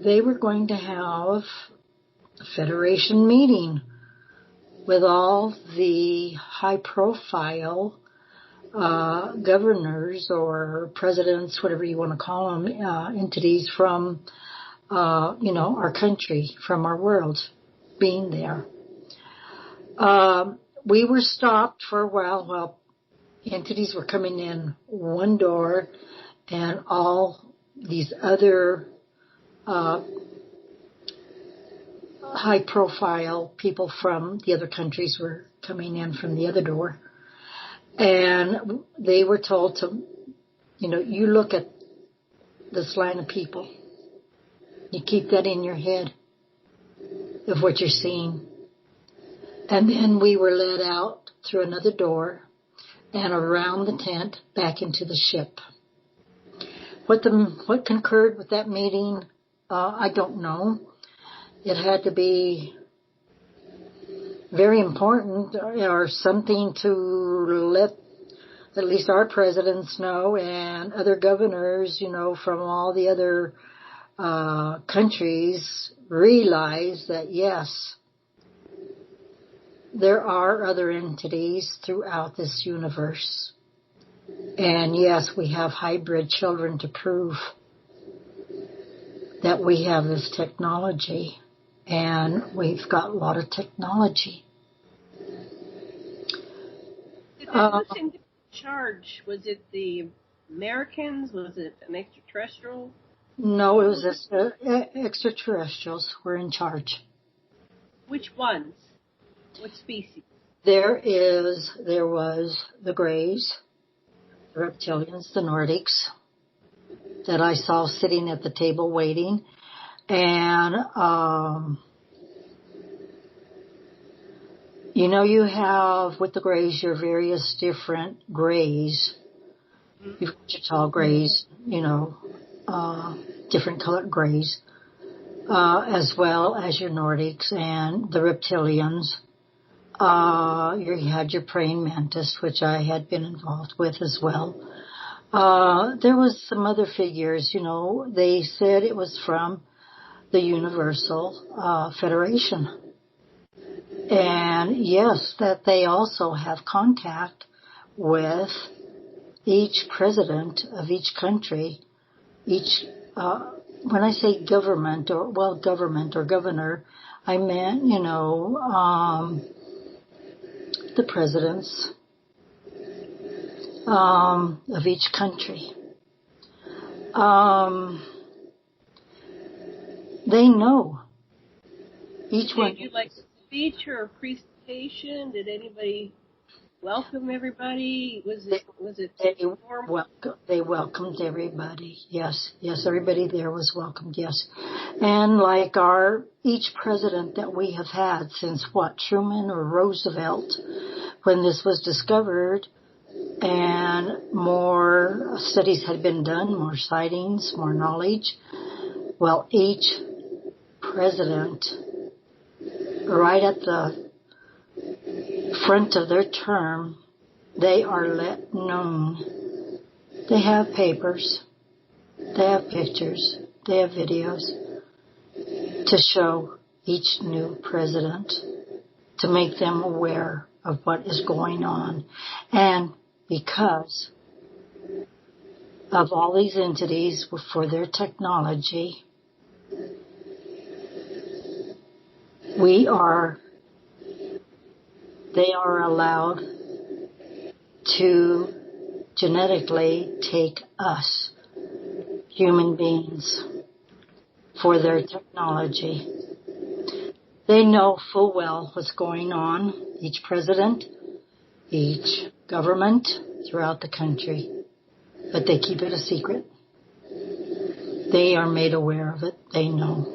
Speaker 6: they were going to have a Federation meeting with all the high-profile governors or presidents, whatever you want to call them, entities from, our country, from our world, being there. We were stopped for a while entities were coming in one door, and all these other high-profile people from the other countries were coming in from the other door. And they were told to, you look at this line of people. You keep that in your head of what you're seeing. And then we were led out through another door and around the tent back into the ship. What concurred with that meeting, I don't know. It had to be very important or something to let at least our presidents know and other governors, from all the other countries realize that, yes, there are other entities throughout this universe. And yes, we have hybrid children to prove that we have this technology. And we've got a lot of technology.
Speaker 3: Who's in charge? Was it the Americans? Was it an extraterrestrial?
Speaker 6: No, it was extraterrestrials were in charge.
Speaker 3: Which ones? What species?
Speaker 6: There was the Greys, the Reptilians, the Nordics that I saw sitting at the table waiting. And, you have with the Greys your various different Greys. You've got your tall Greys, different colored Greys, as well as your Nordics and the Reptilians. You had your praying mantis, which I had been involved with as well. There was some other figures, they said it was from the Universal Federation. And yes, that they also have contact with each president of each country, when I say government or governor, I meant, the presidents of each country. They know each one.
Speaker 3: Did you like a speech or a presentation? Did anybody welcome everybody? Was it
Speaker 6: They welcomed everybody. Yes, everybody there was welcomed. Yes, and like each president that we have had since Truman or Roosevelt, when this was discovered, and more studies had been done, more sightings, more knowledge. Well, each president, right at the front of their term, they are let known. They have papers, they have pictures, they have videos to show each new president, to make them aware of what is going on. And because of all these entities for their technology, they are allowed to genetically take us, human beings, for their technology. They know full well what's going on, each president, each government throughout the country, but they keep it a secret. They are made aware of it. They know.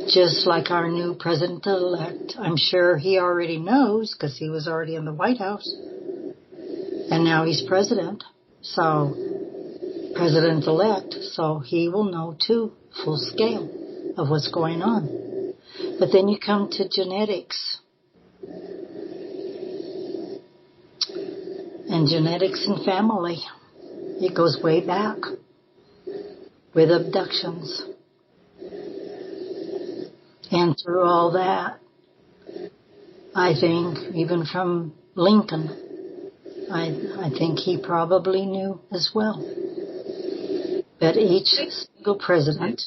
Speaker 6: Just like our new president-elect, I'm sure he already knows because he was already in the White House. And now he's president. So, president-elect. So he will know too, full scale of what's going on. But then you come to genetics. And genetics and family. It goes way back with abductions. And through all that, I think, even from Lincoln, I think he probably knew as well that each single president.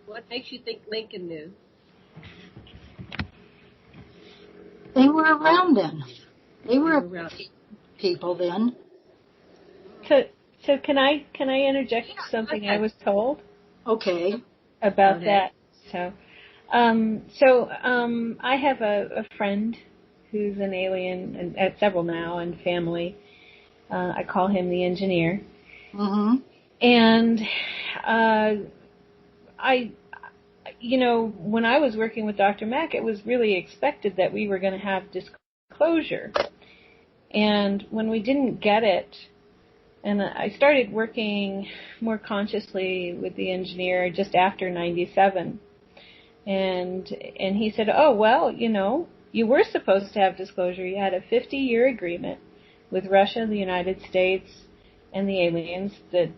Speaker 3: What makes you think Lincoln knew?
Speaker 6: They were around then. They were around people then.
Speaker 5: So can I interject something I was told?
Speaker 6: Okay.
Speaker 5: About that. So, I have a friend who's an alien, and several now, and family. I call him the engineer.
Speaker 6: Mm-hmm.
Speaker 5: And when I was working with Dr. Mack, it was really expected that we were going to have disclosure. And when we didn't get it, and I started working more consciously with the engineer just after 97. And he said, oh, well, you were supposed to have disclosure. You had a 50-year agreement with Russia, the United States, and the aliens that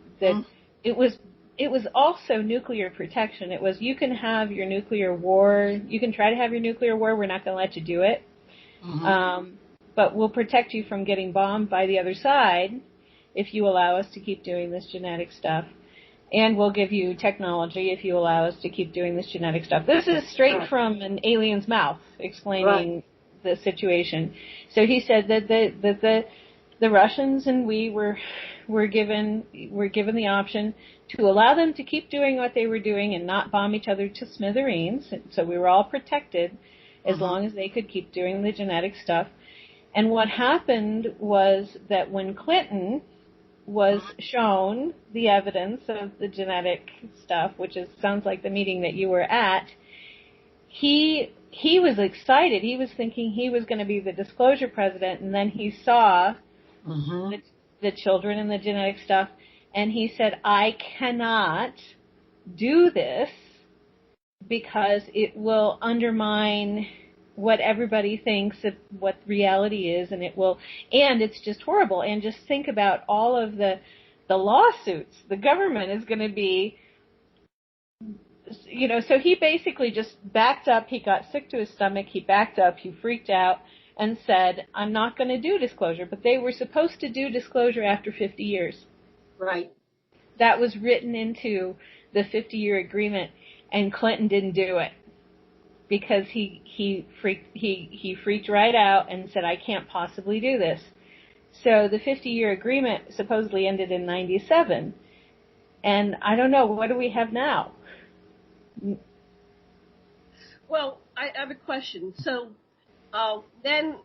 Speaker 5: it was also nuclear protection. It was, you can have your nuclear war, you can try to have your nuclear war, we're not going to let you do it. Mm-hmm. But we'll protect you from getting bombed by the other side if you allow us to keep doing this genetic stuff. And we'll give you technology if you allow us to keep doing this genetic stuff. This is straight from an alien's mouth explaining the situation. So he said that the Russians and we were given the option to allow them to keep doing what they were doing and not bomb each other to smithereens. So we were all protected as long as they could keep doing the genetic stuff. And what happened was that when Clinton was shown the evidence of the genetic stuff, which sounds like the meeting that you were at, he was excited. He was thinking he was going to be the disclosure president, and then he saw the children and the genetic stuff, and he said, I cannot do this because it will undermine what everybody thinks of what reality is, and it's just horrible. And just think about all of the lawsuits the government is going to be, so he basically just backed up. He got sick to his stomach. He backed up. He freaked out and said, I'm not going to do disclosure. But they were supposed to do disclosure after 50 years.
Speaker 6: Right.
Speaker 5: That was written into the 50-year agreement, and Clinton didn't do it because he freaked right out and said, I can't possibly do this. So the 50-year agreement supposedly ended in 97. And I don't know, what do we have now?
Speaker 3: Well, I have a question. So then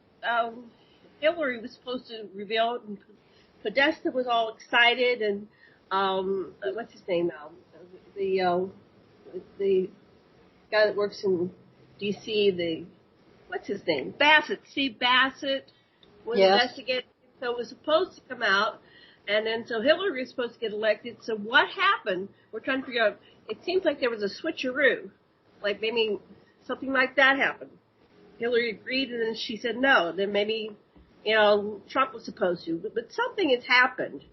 Speaker 3: Hillary was supposed to reveal it, and Podesta was all excited, and what's his name now? The guy that works in D.C., what's his name? Bassett. Steve Bassett was investigating. So it was supposed to come out, and then so Hillary was supposed to get elected. So what happened? We're trying to figure out. It seems like there was a switcheroo, like maybe something like that happened. Hillary agreed, and then she said no. Then maybe, Trump was supposed to, but something has happened.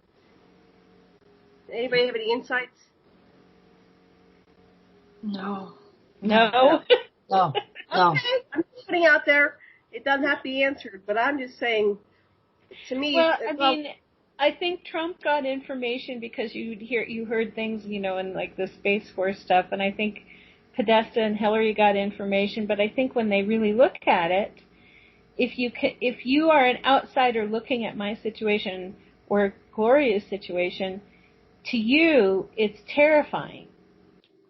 Speaker 3: Anybody have any insights?
Speaker 6: No.
Speaker 5: No.
Speaker 6: No.
Speaker 3: Okay, I'm just putting out there. It doesn't have to be answered, but I'm just saying. To me,
Speaker 5: I think Trump got information because you heard things, in like the Space Force stuff, and I think Podesta and Hillary got information. But I think when they really look at it, if you are an outsider looking at my situation or Gloria's situation, to you it's terrifying.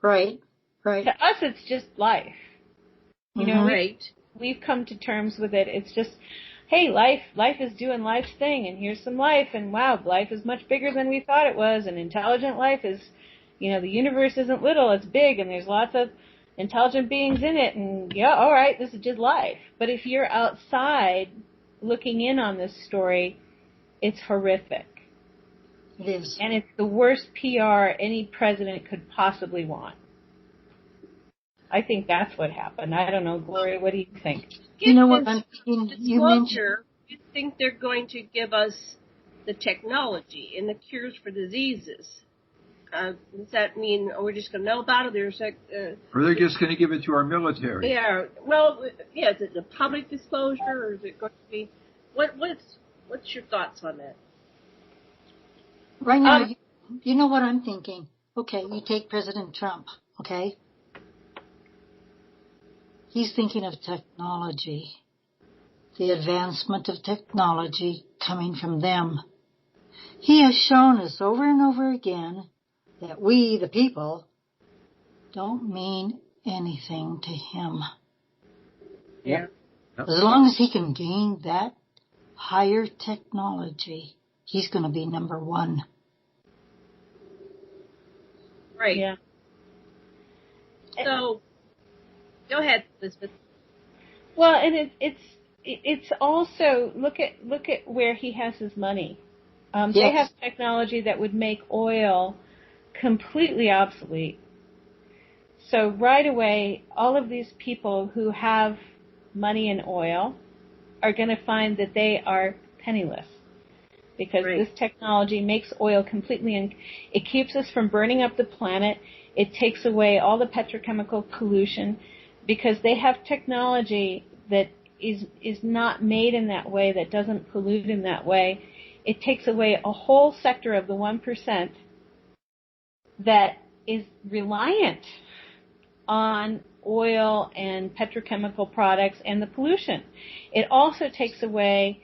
Speaker 6: Right.
Speaker 5: To us, it's just life.
Speaker 3: Right.
Speaker 5: We've come to terms with it. It's just, hey, life is doing life's thing, and here's some life, and wow, life is much bigger than we thought it was, and intelligent life is, the universe isn't little, it's big, and there's lots of intelligent beings in it, and yeah, all right, this is just life. But if you're outside looking in on this story, it's horrific.
Speaker 6: It is.
Speaker 5: And it's the worst PR any president could possibly want. I think that's what happened. I don't know, Gloria, what do you think?
Speaker 6: You know what I'm thinking?
Speaker 3: You think they're going to give us the technology and the cures for diseases? Does that mean we're just going to know about it?
Speaker 11: Or they're just going to give it to our military?
Speaker 3: Yeah. Well, yeah. Is it the public disclosure, or is it going to be? What's your thoughts on that?
Speaker 6: Right now, you know what I'm thinking? Okay, you take President Trump. Okay. He's thinking of technology, the advancement of technology coming from them. He has shown us over and over again that we, the people, don't mean anything to him.
Speaker 3: Yeah.
Speaker 6: As long as he can gain that higher technology, he's going to be number one.
Speaker 3: Right.
Speaker 5: Yeah.
Speaker 3: So, go ahead, Elizabeth.
Speaker 5: Well, and it's also look at where he has his money.
Speaker 6: Yes.
Speaker 5: They have technology that would make oil completely obsolete. So right away, all of these people who have money in oil are going to find that they are penniless because
Speaker 3: Right.
Speaker 5: this technology makes oil completely, and it keeps us from burning up the planet. It takes away all the petrochemical pollution because they have technology that is not made in that way, that doesn't pollute in that way. It takes away a whole sector of the 1% that is reliant on oil and petrochemical products and the pollution. It also takes away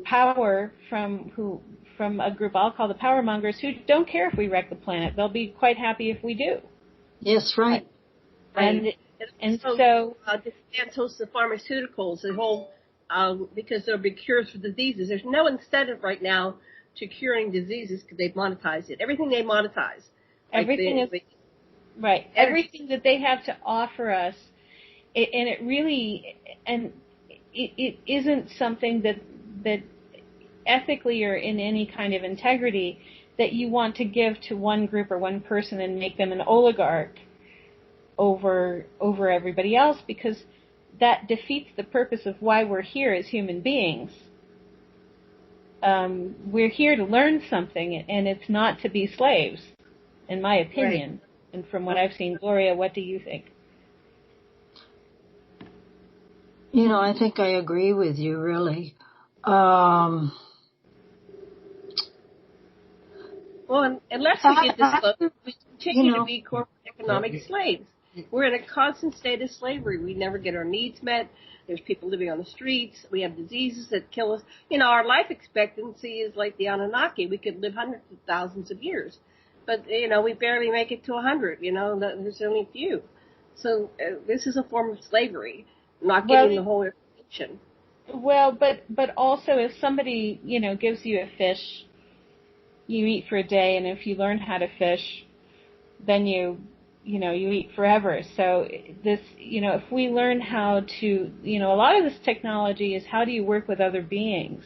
Speaker 5: power from a group I'll call the power mongers who don't care if we wreck the planet. They'll be quite happy if we do.
Speaker 6: Yes, right.
Speaker 5: And so
Speaker 3: dismantles the pharmaceuticals, the whole because there'll be cures for diseases. There's no incentive right now to curing diseases because they've monetized it. Everything they monetize.
Speaker 5: Everything everything that they have to offer us, it isn't something that ethically or in any kind of integrity that you want to give to one group or one person and make them an oligarch over everybody else, because that defeats the purpose of why we're here as human beings. We're here to learn something, and it's not to be slaves, in my opinion. Right. And from what I've seen, Gloria, what do you think?
Speaker 6: I think I agree with you, really.
Speaker 3: Well, unless we get this book, we continue to be corporate economic slaves. We're in a constant state of slavery. We never get our needs met. There's people living on the streets. We have diseases that kill us. Our life expectancy is like the Anunnaki. We could live hundreds of thousands of years. But, we barely make it to 100. There's only a few. So this is a form of slavery, not getting the whole information.
Speaker 5: Well, but also if somebody, gives you a fish, you eat for a day, and if you learn how to fish, then you eat forever. So this, if we learn how to, a lot of this technology is how do you work with other beings?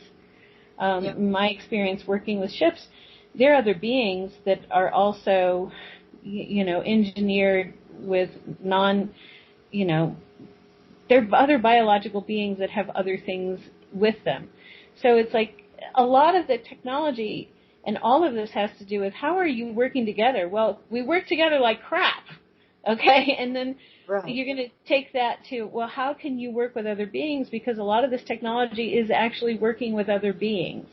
Speaker 5: In my experience working with ships, there are other beings that are also, engineered with there are other biological beings that have other things with them. So it's like a lot of the technology and all of this has to do with how are you working together? Well, we work together like crap, okay? And then you're going to take that to, well, how can you work with other beings? Because a lot of this technology is actually working with other beings.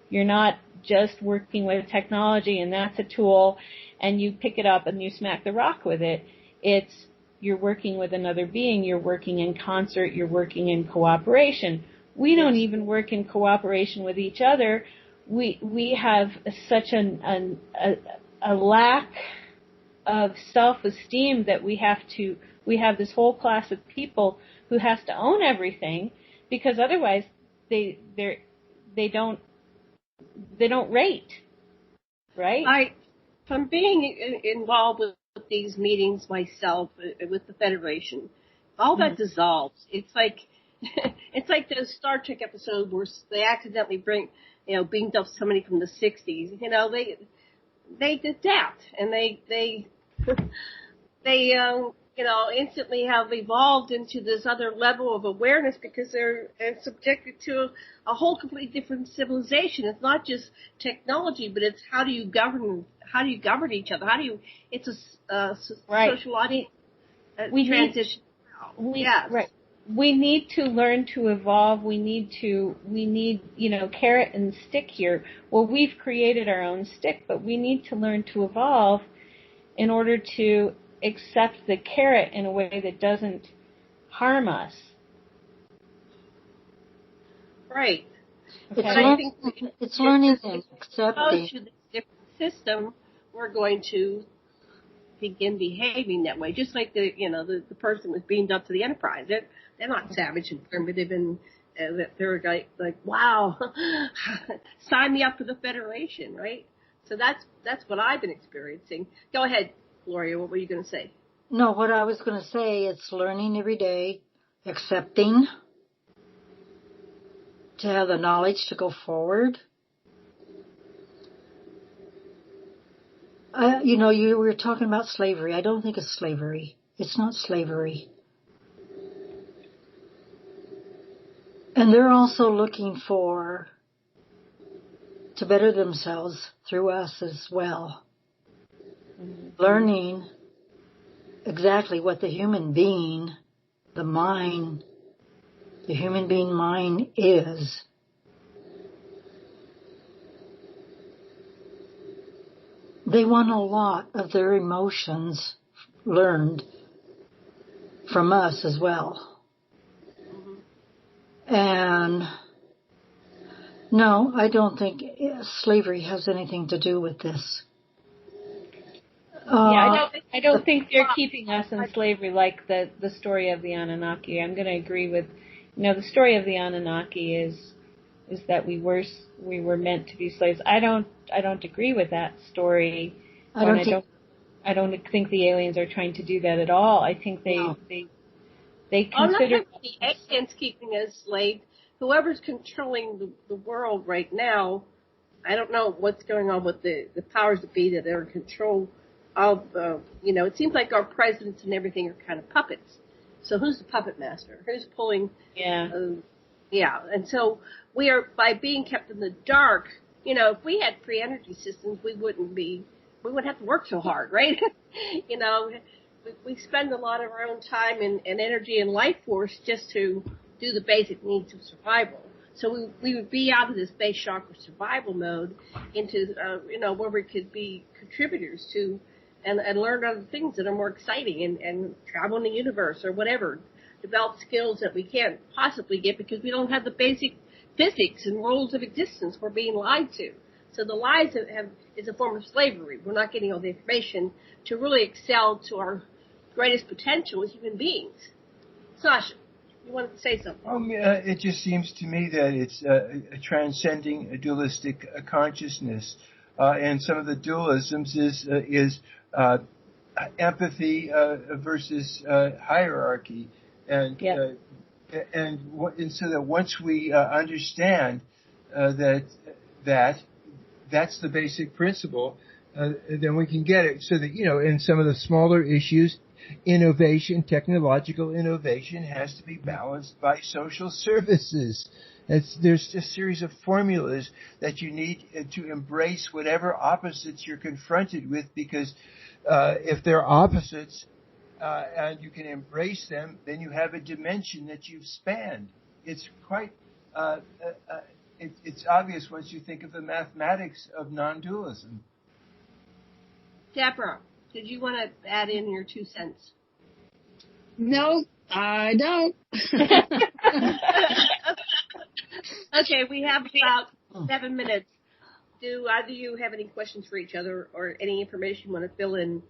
Speaker 5: You're not just working with technology and that's a tool and you pick it up and you smack the rock with it. It's you're working with another being. You're working in concert. You're working in cooperation. We don't even work in cooperation with each other. We have such a lack of self-esteem that we have this whole class of people who has to own everything because otherwise they don't rate, right?
Speaker 3: From being involved with these meetings myself with the Federation, all that dissolves. It's like those Star Trek episode where they accidentally beamed up somebody from the 60s. They adapt and they instantly have evolved into this other level of awareness because they're subjected to a whole completely different civilization. It's not just technology, but it's how do you govern each other? It's a sociological transition.
Speaker 5: We need to learn to evolve. We need carrot and stick here. Well, we've created our own stick, but we need to learn to evolve in order to accept the carrot in a way that doesn't harm us.
Speaker 3: Right.
Speaker 6: Okay. It's learning and accepting.
Speaker 3: To this different system, we're going to begin behaving that way. Just like the person was beamed up to the Enterprise. They're not savage and primitive, and they're like, wow, sign me up for the Federation, right? So that's what I've been experiencing. Go ahead, Gloria. What were you going to say?
Speaker 6: No, what I was going to say, it's learning every day, accepting, to have the knowledge to go forward. You were talking about slavery. I don't think it's slavery. It's not slavery. And they're also looking to better themselves through us as well. Mm-hmm. Learning exactly what the human being, the human being mind is. They want a lot of their emotions learned from us as well. Mm-hmm. And no, I don't think slavery has anything to do with this.
Speaker 5: I don't think they're keeping us in slavery like the story of the Anunnaki. I'm going to agree with, the story of the Anunnaki is that we were meant to be slaves. I don't agree with that story. I don't think the aliens are trying to do that at all. I think they consider
Speaker 3: the aliens keeping us slaves. Whoever's controlling the world right now, I don't know what's going on with the powers that be that are in control of, it seems like our presidents and everything are kind of puppets. So who's the puppet master? Who's pulling?
Speaker 5: Yeah.
Speaker 3: And so we are, by being kept in the dark, if we had free energy systems, we wouldn't have to work so hard, right? We spend a lot of our own time and energy and life force just to do the basic needs of survival. So we would be out of this base shock or survival mode into, where we could be contributors to and learn other things that are more exciting and travel in the universe or whatever. Develop skills that we can't possibly get because we don't have the basic physics and rules of existence we're being lied to. So the lies is a form of slavery. We're not getting all the information to really excel to our greatest potential as human beings. Sasha, you wanted to say something?
Speaker 4: It just seems to me that it's transcending a dualistic consciousness, and some of the dualisms is empathy versus hierarchy, and so that once we understand that's the basic principle, then we can get it. So that in some of the smaller issues, technological innovation has to be balanced by social services. There's a series of formulas that you need to embrace whatever opposites you're confronted with, because if they're opposites and you can embrace them, then you have a dimension that you've spanned. It's quite it's obvious once you think of the mathematics of non-dualism.
Speaker 3: Deborah, did you want to add in your 2 cents?
Speaker 12: No, I don't.
Speaker 3: Okay, we have about 7 minutes. Do either of you have any questions for each other or any information you want to fill in?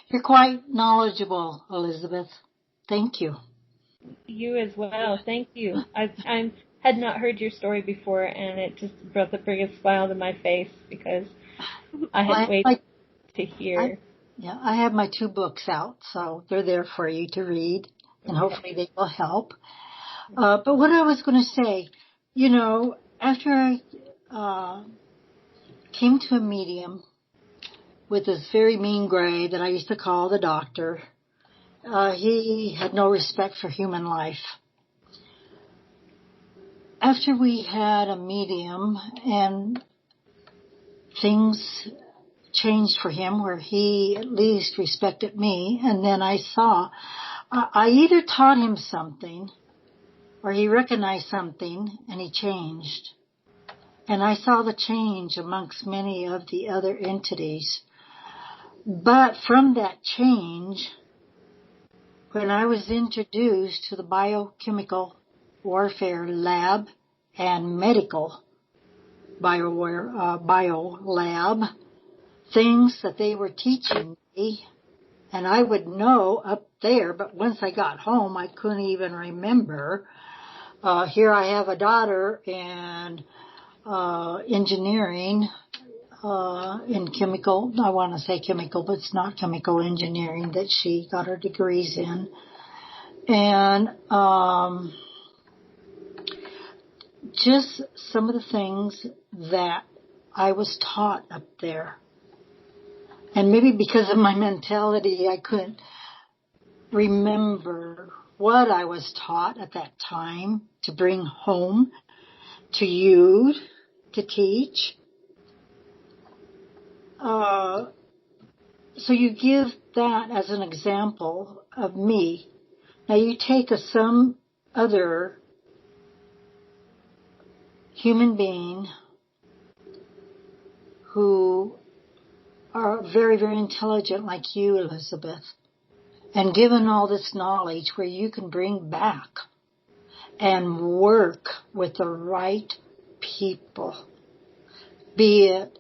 Speaker 6: You're quite knowledgeable, Elizabeth. Thank you.
Speaker 5: You as well. Thank you. I had not heard your story before, and it just brought the biggest smile to my face because I had waited to hear.
Speaker 6: I have my 2 books out, so they're there for you to read, and hopefully they will help. But what I was going to say, after I came to a medium with this very mean gray that I used to call the doctor, he had no respect for human life. After we had a medium and things changed for him where he at least respected me, and then I saw I either taught him something or he recognized something and he changed. And I saw the change amongst many of the other entities. But from that change, when I was introduced to the biochemical warfare lab and medical bio lab, things that they were teaching me, and I would know up there, but once I got home, I couldn't even remember. Here I have a daughter in engineering, in chemical. I want to say chemical, but it's not chemical engineering that she got her degrees in. And just some of the things that I was taught up there. And maybe because of my mentality, I couldn't remember what I was taught at that time to bring home to you to teach. So you give that as an example of me. Now you take some other human being who are very, very intelligent like you, Elizabeth, and given all this knowledge where you can bring back and work with the right people, be it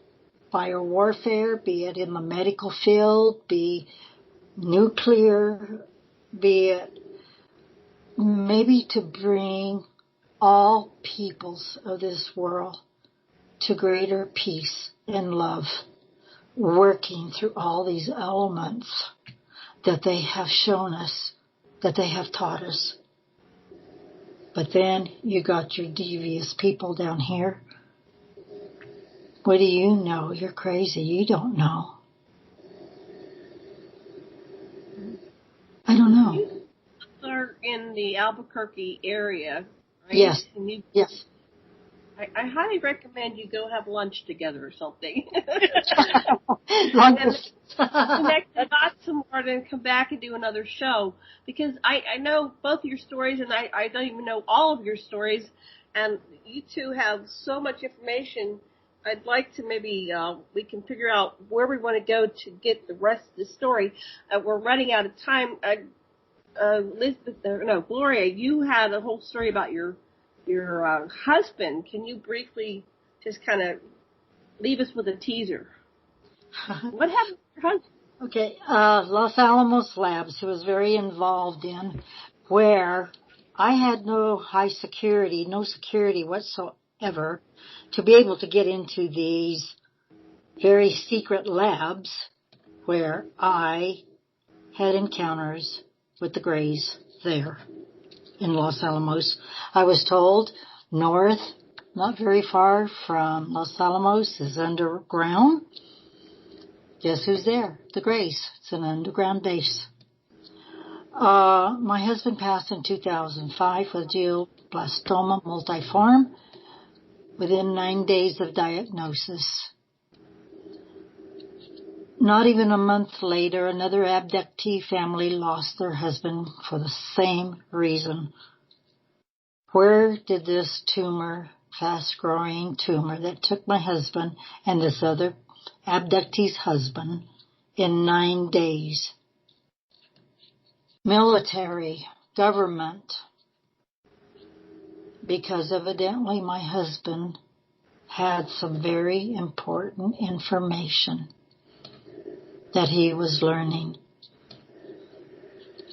Speaker 6: biowarfare, be it in the medical field, be nuclear, be it maybe to bring all peoples of this world to greater peace and love, working through all these elements that they have shown us, that they have taught us. But then you got your devious people down here. What do you know? You're crazy. You don't know. I don't know.
Speaker 3: You are in the Albuquerque area, right?
Speaker 6: Yes. Yes.
Speaker 3: I highly recommend you go have lunch together or something.
Speaker 6: Connect
Speaker 3: the dots some more and then come back and do another show. Because I know both your stories, and I don't even know all of your stories. And you two have so much information. I'd like to maybe we can figure out where we want to go to get the rest of the story. We're running out of time. Gloria, you had a whole story about your husband. Can you briefly just kind of leave us with a teaser? What happened to your husband?
Speaker 6: Okay, Los Alamos Labs, he was very involved in, where I had no security whatsoever to be able to get into these very secret labs where I had encounters with the Greys there in Los Alamos. I was told north, not very far from Los Alamos, is underground. Guess who's there? The Greys. It's an underground base. My husband passed in 2005 with glioblastoma multiforme within 9 days of diagnosis. Not even a month later, another abductee family lost their husband for the same reason. Where did this tumor, fast-growing tumor that took my husband and this other abductee's husband in 9 days? Military, government, because evidently my husband had some very important information that he was learning.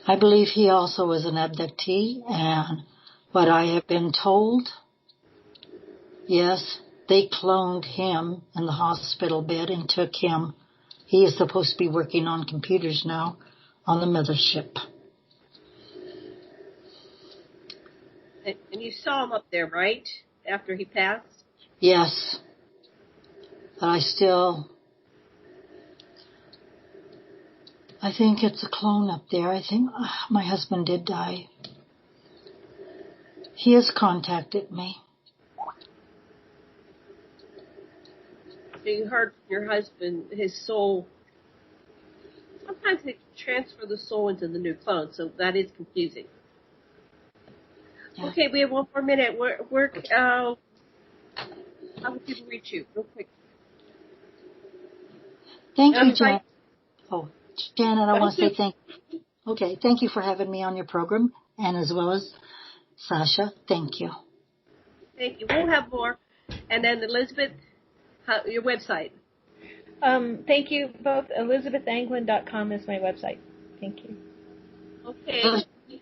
Speaker 6: I believe he also was an abductee, and what I have been told, yes, they cloned him in the hospital bed and took him. He is supposed to be working on computers now on the mothership.
Speaker 3: And you saw him up there, right? After he passed?
Speaker 6: Yes. But I think it's a clone up there. I think my husband did die. He has contacted me.
Speaker 3: So you heard from your husband, his soul. Sometimes they transfer the soul into the new clone, so that is confusing. Yeah. Okay, we have one more minute. How would people reach you? Real quick.
Speaker 6: Thank you, Janet. Janet, I want to say thank you. Okay, thank you for having me on your program, and as well as Sasha, thank you.
Speaker 3: Thank you. We'll have more. And then Elizabeth, your website.
Speaker 5: Thank you both. ElizabethAnglin.com is my website. Thank you.
Speaker 3: Okay.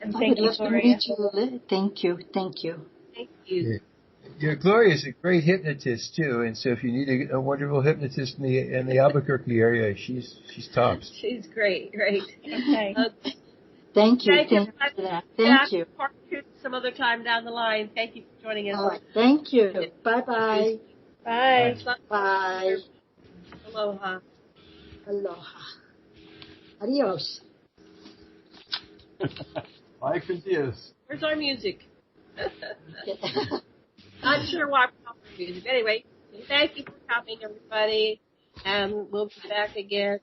Speaker 5: And thank you,
Speaker 6: Nice to
Speaker 5: Gloria.
Speaker 6: meet you. Thank you.
Speaker 3: Thank you.
Speaker 4: Yeah, Gloria is a great hypnotist too, and so if you need a wonderful hypnotist in the Albuquerque area, she's tops.
Speaker 3: She's great.
Speaker 5: Okay.
Speaker 6: Thank you.
Speaker 3: Thank you
Speaker 6: for that. Thank you.
Speaker 3: Part two some other time down the line. Thank you for joining us.
Speaker 6: All right. Thank you. Bye-bye.
Speaker 5: Bye.
Speaker 6: Bye.
Speaker 3: Aloha.
Speaker 6: Aloha. Adios.
Speaker 11: Life is yes.
Speaker 3: Where's our music? Not sure why we're talking music. Anyway, thank you for coming, everybody. And we'll be back again